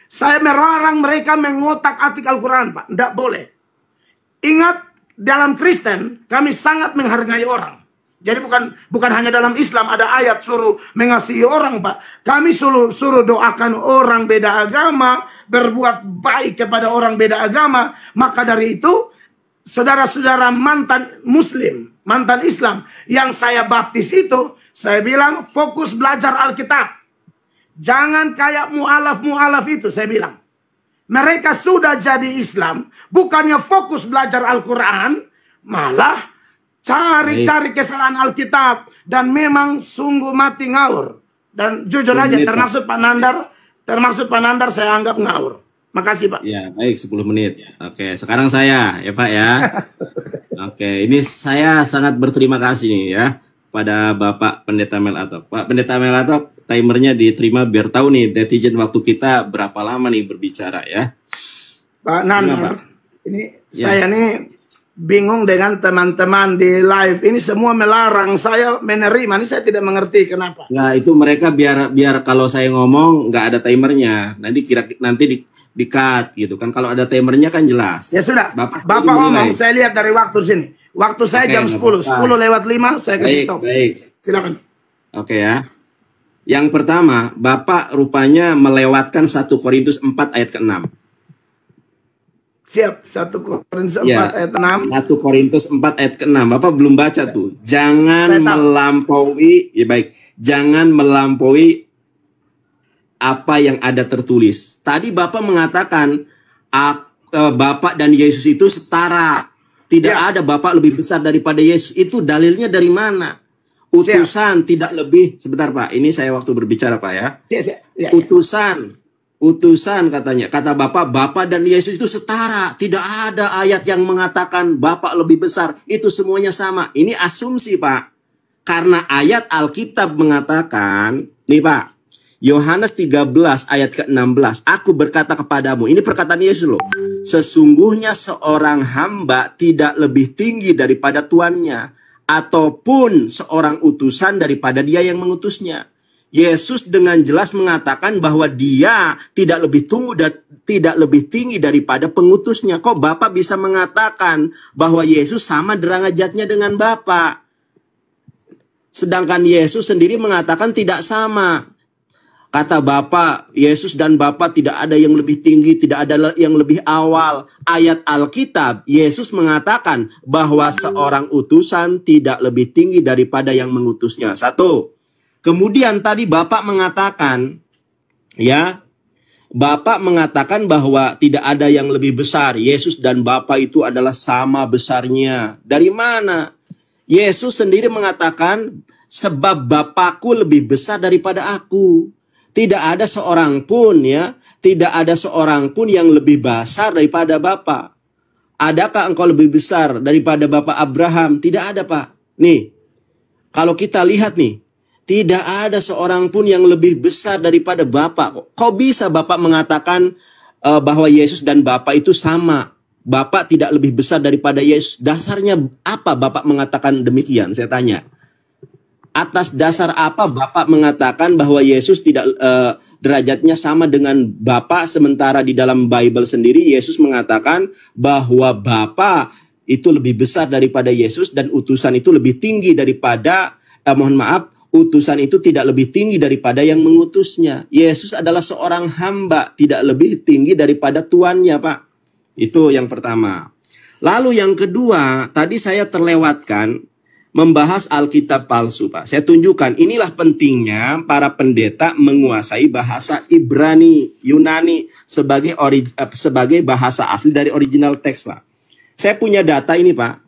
Saya melarang mereka mengotak-atik Al-Quran Pak. Tidak boleh. Ingat, dalam Kristen kami sangat menghargai orang. Jadi bukan hanya dalam Islam ada ayat suruh mengasihi orang Pak. Kami suruh doakan orang beda agama, berbuat baik kepada orang beda agama. Maka dari itu saudara-saudara mantan Muslim, mantan Islam yang saya baptis itu, saya bilang fokus belajar Alkitab. Jangan kayak mu'alaf itu, saya bilang. Mereka sudah jadi Islam, bukannya fokus belajar Al-Quran, malah cari-cari kesalahan Alkitab. Dan memang sungguh mati ngawur. Dan jujur aja, termasuk Pak Nandar saya anggap ngawur. Makasih Pak. Ya, baik 10 menit. Oke, sekarang saya ya Pak ya. Oke, ini saya sangat berterima kasih nih ya pada Bapak Pendeta Melatok. Pak Pendeta Melatok, timernya diterima biar tahu nih netizen waktu kita berapa lama nih berbicara ya. Pak Nandar, ini saya nih bingung dengan teman-teman di live. Ini semua melarang saya menerima. Ini saya tidak mengerti kenapa. Nah, itu mereka biar kalau saya ngomong nggak ada timernya. Nanti di cut gitu kan. Kalau ada timernya kan jelas. Ya sudah. Bapak ngomong, saya lihat dari waktu sini. Waktu saya jam 10 lewat 5 saya kasih stop. Baik. Silakan. Oke ya. Yang pertama, Bapak rupanya melewatkan 1 Korintus 4 ayat ke-6. Siap, 1 Korintus 4 ayat 6. 1 Korintus 4 ayat ke-6. Bapak belum baca tuh. Jangan melampaui, ya baik. Jangan melampaui apa yang ada tertulis. Tadi Bapak mengatakan Bapak dan Yesus itu setara. Tidak ada Bapak lebih besar daripada Yesus. Itu dalilnya dari mana? Utusan tidak lebih. Sebentar Pak, ini saya waktu berbicara Pak ya. Utusan katanya. Kata Bapak dan Yesus itu setara. Tidak ada ayat yang mengatakan Bapak lebih besar. Itu semuanya sama. Ini asumsi Pak. Karena ayat Alkitab mengatakan, nih Pak, Yohanes 13 ayat ke-16. Aku berkata kepadamu, ini perkataan Yesus loh. Sesungguhnya seorang hamba tidak lebih tinggi daripada tuannya, ataupun seorang utusan daripada dia yang mengutusnya. Yesus dengan jelas mengatakan bahwa dia tidak lebih tinggi daripada pengutusnya. Kok Bapak bisa mengatakan bahwa Yesus sama derajatnya dengan Bapak? Sedangkan Yesus sendiri mengatakan tidak sama. Kata Bapak, Yesus dan Bapak tidak ada yang lebih tinggi, tidak ada yang lebih awal. Ayat Alkitab, Yesus mengatakan bahwa seorang utusan tidak lebih tinggi daripada yang mengutusnya. 1. Kemudian tadi Bapak mengatakan, ya, Bapak mengatakan bahwa tidak ada yang lebih besar. Yesus dan Bapak itu adalah sama besarnya. Dari mana? Yesus sendiri mengatakan, sebab Bapakku lebih besar daripada aku. Tidak ada seorang pun yang lebih besar daripada Bapa. Adakah engkau lebih besar daripada Bapak Abraham? Tidak ada Pak. Nih, kalau kita lihat nih, tidak ada seorang pun yang lebih besar daripada Bapak. Kok bisa Bapak mengatakan bahwa Yesus dan Bapak itu sama? Bapak tidak lebih besar daripada Yesus. Dasarnya apa Bapak mengatakan demikian? Saya tanya. Atas dasar apa Bapak mengatakan bahwa Yesus tidak derajatnya sama dengan Bapa, sementara di dalam Bible sendiri Yesus mengatakan bahwa Bapa itu lebih besar daripada Yesus dan utusan itu lebih tinggi daripada utusan itu tidak lebih tinggi daripada yang mengutusnya. Yesus adalah seorang hamba, tidak lebih tinggi daripada tuannya, Pak. Itu yang pertama. Lalu yang kedua, tadi saya terlewatkan membahas Alkitab palsu, Pak. Saya tunjukkan, inilah pentingnya para pendeta menguasai bahasa Ibrani, Yunani sebagai bahasa asli dari original teks, Pak. Saya punya data ini, Pak.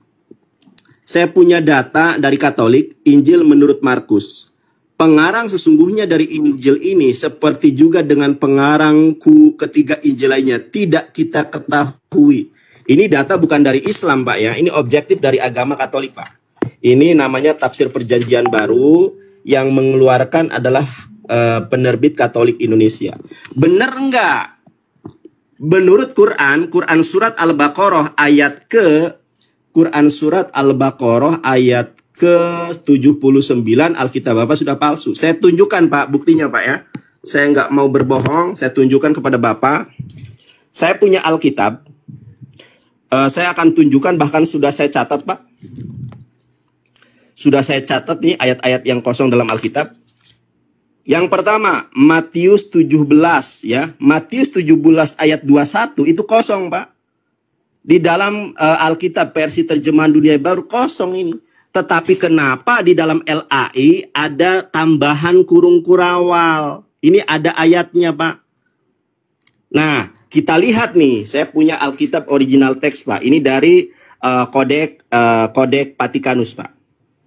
Saya punya data dari Katolik, Injil menurut Markus. Pengarang sesungguhnya dari Injil ini seperti juga dengan pengarang ketiga Injil lainnya tidak kita ketahui. Ini data bukan dari Islam, Pak ya. Ini objektif dari agama Katolik, Pak. Ini namanya Tafsir Perjanjian Baru yang mengeluarkan adalah penerbit Katolik Indonesia. Benar enggak? Menurut Quran surat Al-Baqarah ayat ke-79 Alkitab Bapak sudah palsu. Saya tunjukkan, Pak, buktinya, Pak ya. Saya nggak mau berbohong, saya tunjukkan kepada Bapak. Saya punya Alkitab. Saya akan tunjukkan, bahkan sudah saya catat, Pak. Sudah saya catat nih ayat-ayat yang kosong dalam Alkitab. Yang pertama, Matius 17 ya. Matius 17 ayat 21 itu kosong, Pak. Di dalam Alkitab versi terjemahan dunia baru kosong ini. Tetapi kenapa di dalam LAI ada tambahan kurung kurawal? Ini ada ayatnya, Pak. Nah, kita lihat nih. Saya punya Alkitab original teks, Pak. Ini dari Kodek Vatikanus, Pak.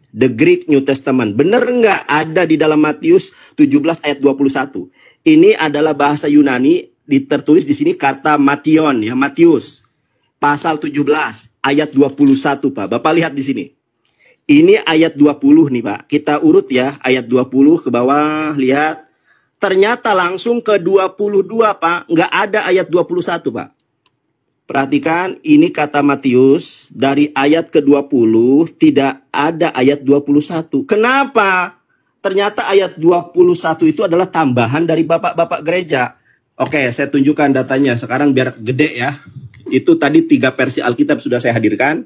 The Greek New Testament. Benar nggak ada di dalam Matius 17 ayat 21? Ini adalah bahasa Yunani, tertulis di sini kata Mation ya, Matius. Pasal 17 ayat 21, Pak. Bapak lihat di sini. Ini ayat 20 nih, Pak. Kita urut ya, ayat 20 ke bawah, lihat. Ternyata langsung ke 22, Pak. Nggak ada ayat 21, Pak. Perhatikan, ini kata Matius, dari ayat ke-20 tidak ada ayat 21. Kenapa? Ternyata ayat 21 itu adalah tambahan dari bapak-bapak gereja. Oke, saya tunjukkan datanya. Sekarang biar gede ya. Itu tadi 3 versi Alkitab sudah saya hadirkan.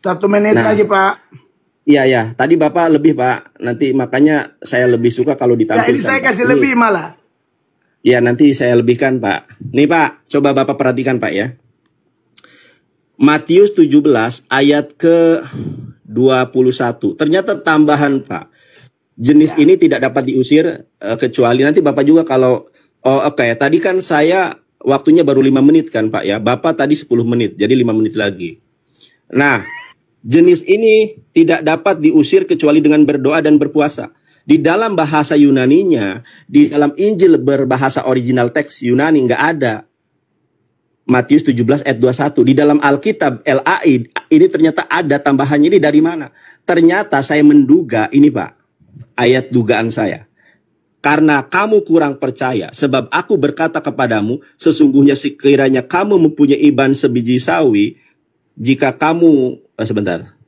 1 menit saja, Pak. Iya, ya. Tadi Bapak lebih, Pak. Nanti makanya saya lebih suka kalau ditampilkan. Ya, ini saya kasih lebih malah. Ya, nanti saya lebihkan, Pak. Nih, Pak. Coba Bapak perhatikan, Pak ya. Matius 17 ayat ke-21. Ternyata tambahan, Pak. Jenis ini tidak dapat diusir kecuali nanti Bapak juga kalau oke. Tadi kan saya waktunya baru 5 menit kan, Pak ya. Bapak tadi 10 menit. Jadi 5 menit lagi. Nah, jenis ini tidak dapat diusir kecuali dengan berdoa dan berpuasa. Di dalam bahasa Yunaninya, di dalam Injil berbahasa original teks Yunani nggak ada. Matius 17 ayat 21. Di dalam Alkitab LAI ini ternyata ada tambahannya. Ini dari mana? Ternyata saya menduga ini, Pak. Ayat dugaan saya. Karena kamu kurang percaya, sebab aku berkata kepadamu, sesungguhnya sekiranya kamu mempunyai iman sebiji sawi, jika kamu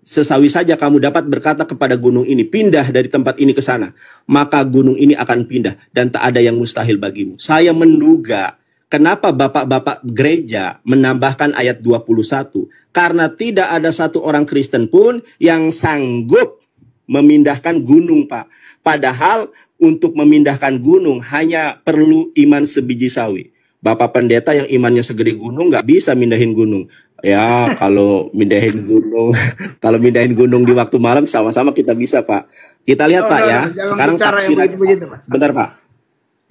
sesawi saja kamu dapat berkata kepada gunung ini, pindah dari tempat ini ke sana, maka gunung ini akan pindah dan tak ada yang mustahil bagimu. Saya menduga kenapa bapak-bapak gereja menambahkan ayat 21, karena tidak ada satu orang Kristen pun yang sanggup memindahkan gunung, Pak. Padahal untuk memindahkan gunung hanya perlu iman sebiji sawi. Bapak pendeta yang imannya segede gunung nggak bisa mindahin gunung. Ya, kalau mindahin gunung, kalau mindahin gunung di waktu malam sama-sama kita bisa, Pak. Kita lihat, Pak ya. Sekarang tafsirannya. Sebentar, Pak.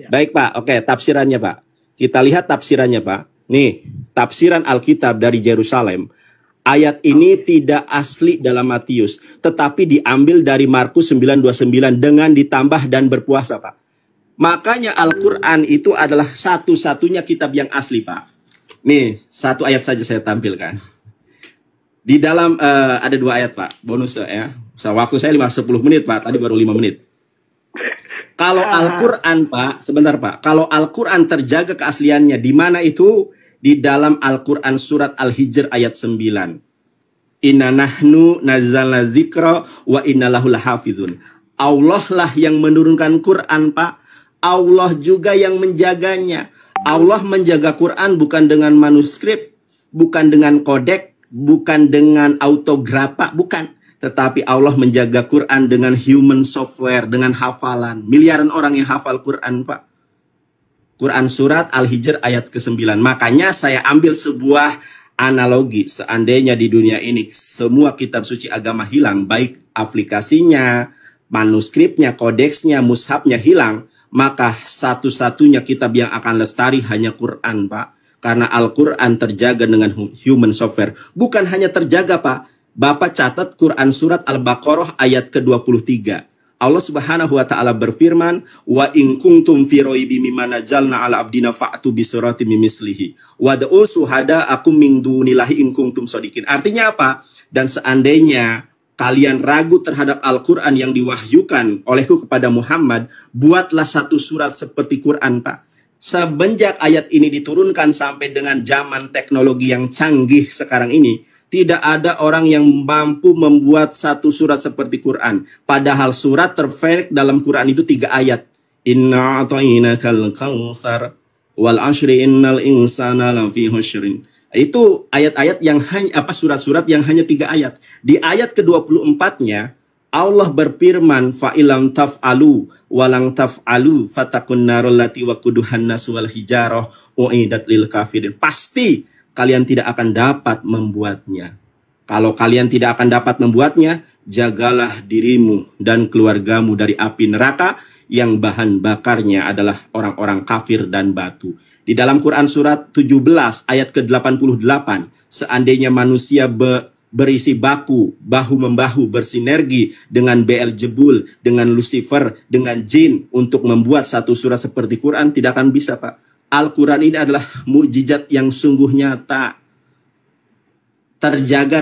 Ya. Baik, Pak. Oke, tafsirannya, Pak. Kita lihat tafsirannya, Pak. Nih, tafsiran Alkitab dari Yerusalem. Ayat ini tidak asli dalam Matius, tetapi diambil dari Markus 9:29 dengan ditambah dan berpuasa, Pak. Makanya Al-Quran itu adalah satu-satunya kitab yang asli, Pak. Nih, satu ayat saja saya tampilkan. Di dalam ada 2 ayat, Pak. Bonus ya. Waktu saya 10 menit, Pak. Tadi baru 5 menit. Kalau Al-Quran, Pak, sebentar, Pak. Kalau Al-Quran terjaga keasliannya, di mana itu? Di dalam Al-Quran surat Al-Hijr ayat 9. Inna nahnu nazzalna dzikra wa inna lahu lahafizun. Allah lah yang menurunkan Quran, Pak. Allah juga yang menjaganya. Allah menjaga Quran bukan dengan manuskrip, bukan dengan kodek, bukan dengan autografa, bukan. Tetapi Allah menjaga Quran dengan human software, dengan hafalan. Miliaran orang yang hafal Quran, Pak. Quran surat Al-Hijr ayat ke-9. Makanya saya ambil sebuah Analogi, seandainya di dunia ini semua kitab suci agama hilang, baik aplikasinya, manuskripnya, kodeksnya, mushafnya hilang, maka satu-satunya kitab yang akan lestari hanya Quran, Pak. Karena Al-Quran terjaga dengan human software. Bukan hanya terjaga, Pak. Bapak catat Quran surat Al-Baqarah ayat ke-23. Allah Subhanahu wa taala berfirman, "Wa in kuntum fi raibin mimma nazzalna ala abdina fa'tu bi suratin min mislihi wad'u syuhada'akum min dunillahi in kuntum shadiqin." Artinya apa? Dan seandainya kalian ragu terhadap Al-Quran yang diwahyukan olehku kepada Muhammad, buatlah satu surat seperti Quran, Pak. Semenjak ayat ini diturunkan sampai dengan zaman teknologi yang canggih sekarang ini, tidak ada orang yang mampu membuat satu surat seperti Quran. Padahal surat terpendek dalam Quran itu 3 ayat. Inna a'tainakal kautsar wal ashri innal insana lafi husrin. Itu ayat-ayat yang hanya surat-surat yang hanya 3 ayat. Di ayat ke-24-nya Allah berfirman, fa'ilam taf'alu walang taf'alu fatakun narul lati waquduhan nas wal hijarah u'idat lil kafirin. Pasti kalian tidak akan dapat membuatnya. Kalau kalian tidak akan dapat membuatnya, jagalah dirimu dan keluargamu dari api neraka yang bahan bakarnya adalah orang-orang kafir dan batu. Di dalam Quran surat 17 ayat ke-88, seandainya manusia berisi bahu-membahu, bersinergi dengan Beelzebul, dengan Lucifer, dengan jin untuk membuat satu surat seperti Quran, tidak akan bisa, Pak. Al-Quran ini adalah mukjizat yang sungguh nyata. Terjaga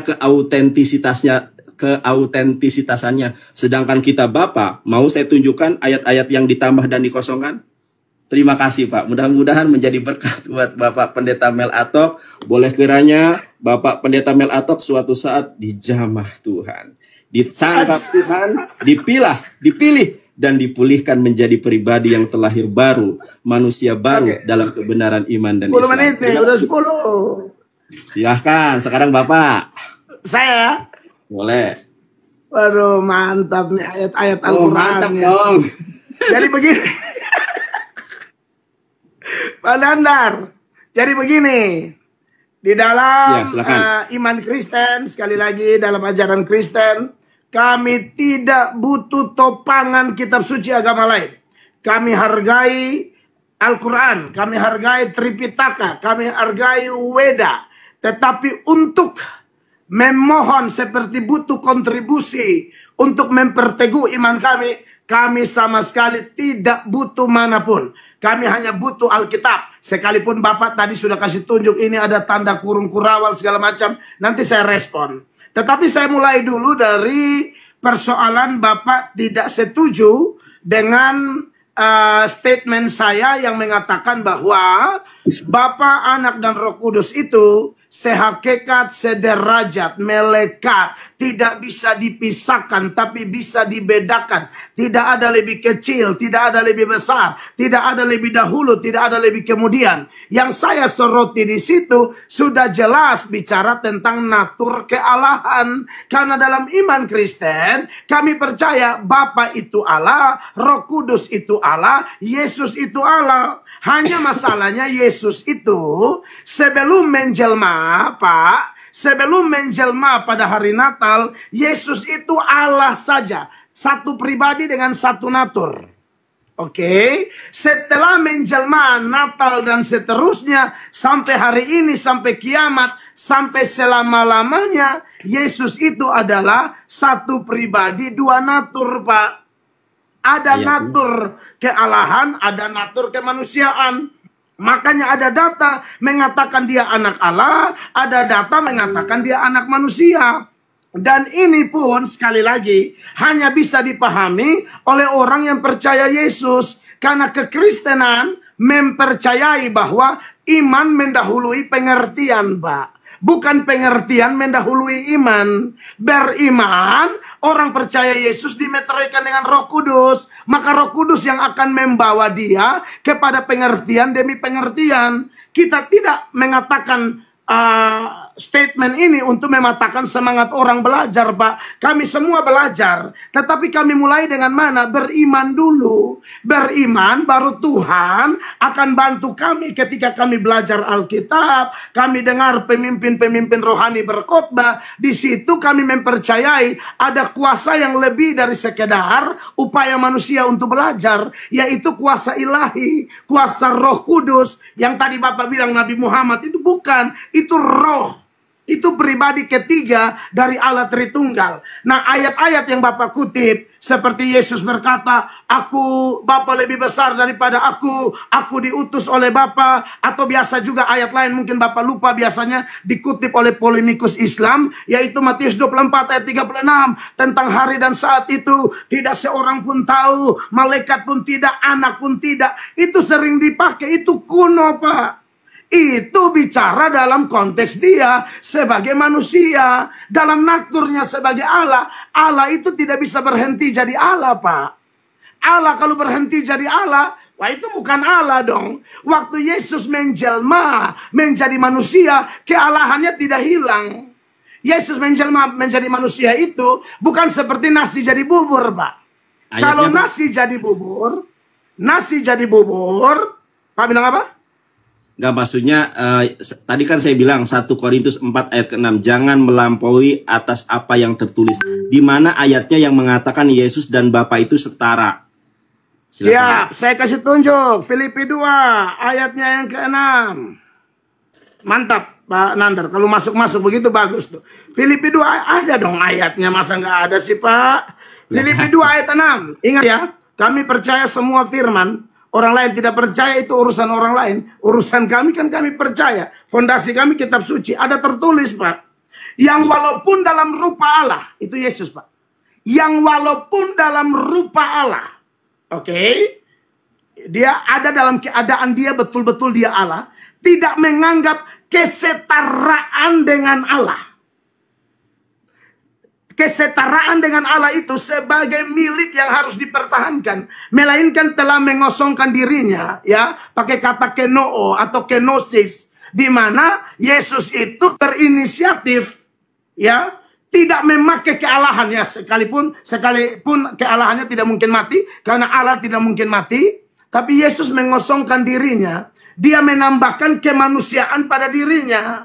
keautentisitasannya. Sedangkan kitab Bapak, mau saya tunjukkan ayat-ayat yang ditambah dan dikosongkan? Terima kasih, Pak. Mudah-mudahan menjadi berkat buat Bapak Pendeta Mel Atok. Boleh kiranya Bapak Pendeta Mel Atok suatu saat dijamah Tuhan. Ditangkap Tuhan, dipilih, dan dipulihkan menjadi pribadi yang terlahir baru, manusia baru dalam kebenaran iman dan 10 Islam. menit nih, udah 10. Silahkan, sekarang Bapak. Saya? Boleh. Waduh, mantap nih ayat-ayat Al-Quran. Oh, mantap dong. Jadi begini. Pak Dandar, jadi begini. Di dalam iman Kristen, sekali lagi dalam ajaran Kristen, kami tidak butuh topangan kitab suci agama lain. Kami hargai Al-Quran, kami hargai Tripitaka, kami hargai Weda. Tetapi untuk memohon seperti butuh kontribusi untuk memperteguh iman kami, kami sama sekali tidak butuh manapun. Kami hanya butuh Alkitab. Sekalipun Bapak tadi sudah kasih tunjuk ini ada tanda kurung kurawal segala macam, nanti saya respon. Tetapi saya mulai dulu dari persoalan Bapak tidak setuju dengan statement saya yang mengatakan bahwa Bapa, Anak, dan Roh Kudus itu sehakikat, sederajat, melekat, tidak bisa dipisahkan, tapi bisa dibedakan. Tidak ada lebih kecil, tidak ada lebih besar, tidak ada lebih dahulu, tidak ada lebih kemudian. Yang saya soroti di situ sudah jelas bicara tentang natur kealahan. Karena dalam iman Kristen, kami percaya Bapa itu Allah, Roh Kudus itu Allah, Yesus itu Allah. Hanya masalahnya Yesus itu sebelum menjelma, Pak, sebelum menjelma pada hari Natal, Yesus itu Allah saja. Satu pribadi dengan satu natur. Oke, setelah menjelma, Natal dan seterusnya, sampai hari ini, sampai kiamat, sampai selama-lamanya, Yesus itu adalah satu pribadi, dua natur, Pak. Ada natur kealahan, ada natur kemanusiaan. Makanya ada data mengatakan dia anak Allah, ada data mengatakan dia anak manusia. Dan ini pun sekali lagi hanya bisa dipahami oleh orang yang percaya Yesus. Karena kekristenan mempercayai bahwa iman mendahului pengertian, Pak. Bukan pengertian mendahului iman. Beriman, orang percaya Yesus dimeteraikan dengan Roh Kudus. Maka Roh Kudus yang akan membawa dia kepada pengertian demi pengertian. Kita tidak mengatakan statement ini untuk mematahkan semangat orang belajar, Pak. Kami semua belajar, tetapi kami mulai dengan mana? Beriman dulu. Beriman, baru Tuhan akan bantu kami ketika kami belajar Alkitab, kami dengar pemimpin-pemimpin rohani berkhotbah. Di situ kami mempercayai ada kuasa yang lebih dari sekedar upaya manusia untuk belajar, yaitu kuasa ilahi, kuasa Roh Kudus. Yang tadi Bapak bilang Nabi Muhammad itu bukan, itu roh. Itu pribadi ketiga dari Allah Tritunggal. Nah, ayat-ayat yang Bapak kutip seperti Yesus berkata, Bapa lebih besar daripada aku diutus oleh Bapa, atau biasa juga ayat lain mungkin Bapak lupa biasanya dikutip oleh polemikus Islam, yaitu Matius 24 ayat 36 tentang hari dan saat itu tidak seorang pun tahu, malaikat pun tidak, anak pun tidak. Itu sering dipakai, itu kuno, Pak. Itu bicara dalam konteks dia sebagai manusia, dalam naturnya sebagai Allah. Allah itu tidak bisa berhenti jadi Allah, Pak. Allah kalau berhenti jadi Allah, wah itu bukan Allah dong. Waktu Yesus menjelma menjadi manusia, kealahannya tidak hilang. Yesus menjelma menjadi manusia itu bukan seperti nasi jadi bubur, Pak. Kalau nasi jadi bubur, Pak bilang apa? Nggak, maksudnya tadi kan saya bilang 1 Korintus 4 ayat ke-6, jangan melampaui atas apa yang tertulis. Di mana ayatnya yang mengatakan Yesus dan Bapa itu setara? Silakan. Siap, saya kasih tunjuk. Filipi 2 ayatnya yang ke-6. Mantap Pak Nandar, kalau masuk-masuk begitu bagus tuh. Filipi 2 ada dong ayatnya, masa nggak ada sih Pak? Filipi 2 ayat 6. Ingat ya, kami percaya semua firman. Orang lain tidak percaya, itu urusan orang lain. Urusan kami kan kami percaya. Fondasi kami kitab suci. Ada tertulis, Pak. Yang walaupun dalam rupa Allah. Itu Yesus, Pak. Yang walaupun dalam rupa Allah. Oke. Dia ada dalam keadaan dia betul-betul dia Allah. Tidak menganggap kesetaraan dengan Allah. Kesetaraan dengan Allah itu sebagai milik yang harus dipertahankan, melainkan telah mengosongkan dirinya, ya, pakai kata kenoo atau kenosis, di mana Yesus itu berinisiatif, ya, tidak memakai kealahannya, sekalipun kealahannya tidak mungkin mati, karena Allah tidak mungkin mati, tapi Yesus mengosongkan dirinya, dia menambahkan kemanusiaan pada dirinya,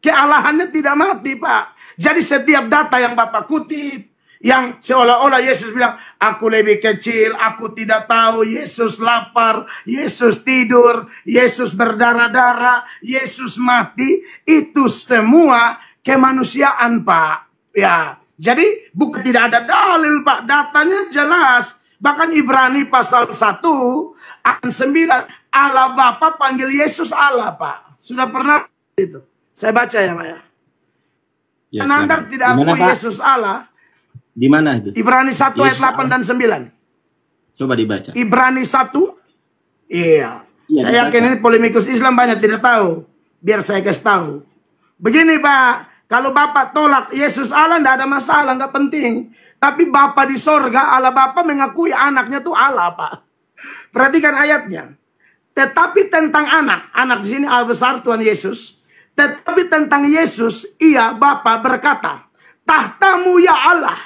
kealahannya tidak mati, Pak. Jadi setiap data yang Bapak kutip, yang seolah-olah Yesus bilang, aku lebih kecil, aku tidak tahu, Yesus lapar, Yesus tidur, Yesus berdarah-darah, Yesus mati, itu semua kemanusiaan, Pak. Ya, jadi bukan tidak ada dalil, Pak, datanya jelas. Bahkan Ibrani pasal 1 ayat 9, Allah Bapa panggil Yesus Allah, Pak. Sudah pernah itu? Saya baca ya, Pak ya. Ya, Nandar tidak akui Yesus Allah. Di mana itu? Ibrani 1 ayat 8 dan 9. Coba dibaca. Ibrani 1. Iya. Saya yakin ini polemikus Islam banyak tidak tahu. Biar saya kasih tahu. Begini, Pak. Kalau Bapak tolak Yesus Allah, tidak ada masalah, nggak penting. Tapi Bapak di sorga, Allah Bapak mengakui anaknya itu Allah, Pak. Perhatikan ayatnya. Tetapi tentang anak di sini Allah besar Tuhan Yesus. Tetapi tentang Yesus, ia Bapa berkata, tahtamu ya Allah.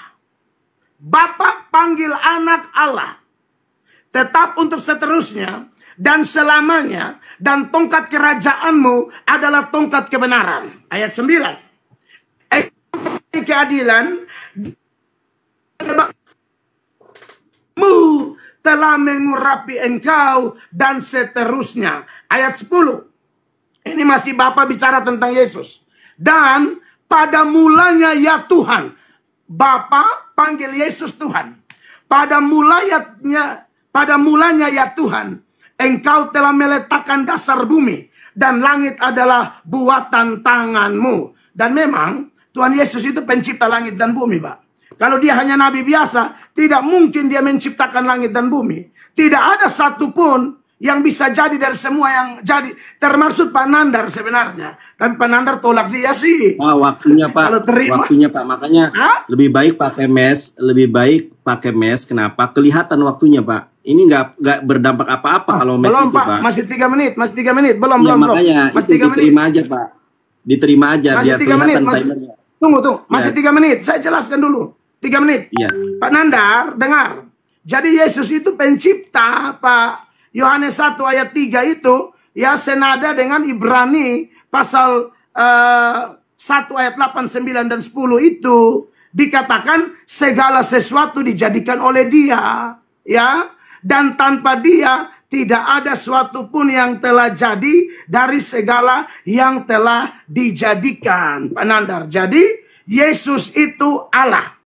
Bapa panggil anak Allah. Tetap untuk seterusnya dan selamanya. Dan tongkat kerajaanmu adalah tongkat kebenaran. Ayat 9. Keadilan mu telah mengurapi engkau dan seterusnya. Ayat 10. Ini masih Bapa bicara tentang Yesus. Dan pada mulanya ya Tuhan. Bapa panggil Yesus Tuhan. Pada mulanya ya Tuhan. Engkau telah meletakkan dasar bumi. Dan langit adalah buatan tanganmu. Dan memang Tuhan Yesus itu pencipta langit dan bumi, Pak. Kalau dia hanya nabi biasa, tidak mungkin dia menciptakan langit dan bumi. Tidak ada satupun yang bisa jadi dari semua yang jadi, termasuk Pak Nandar sebenarnya. Tapi Pak Nandar tolak dia sih. Waktunya Pak. Kalau terima. Waktunya Pak. Makanya lebih baik pakai mes. Kenapa? Kelihatan waktunya Pak. Ini nggak berdampak apa-apa kalau mes belum, itu Pak. Masih 3 menit. Belum. Makanya Masih itu 3 menit. diterima aja Pak. diterima aja Masih biar 3 menit. kelihatan timernya. Tunggu. Masih Ya. 3 menit. Saya jelaskan dulu. 3 menit. Iya. Pak Nandar, dengar. Jadi Yesus itu pencipta, Pak. Yohanes 1 ayat 3 itu, ya senada dengan Ibrani pasal 1 ayat 8, 9, dan 10 itu. Dikatakan segala sesuatu dijadikan oleh Dia. Ya. Dan tanpa Dia tidak ada suatu pun yang telah jadi dari segala yang telah dijadikan. Pak Nandar. Jadi Yesus itu Allah.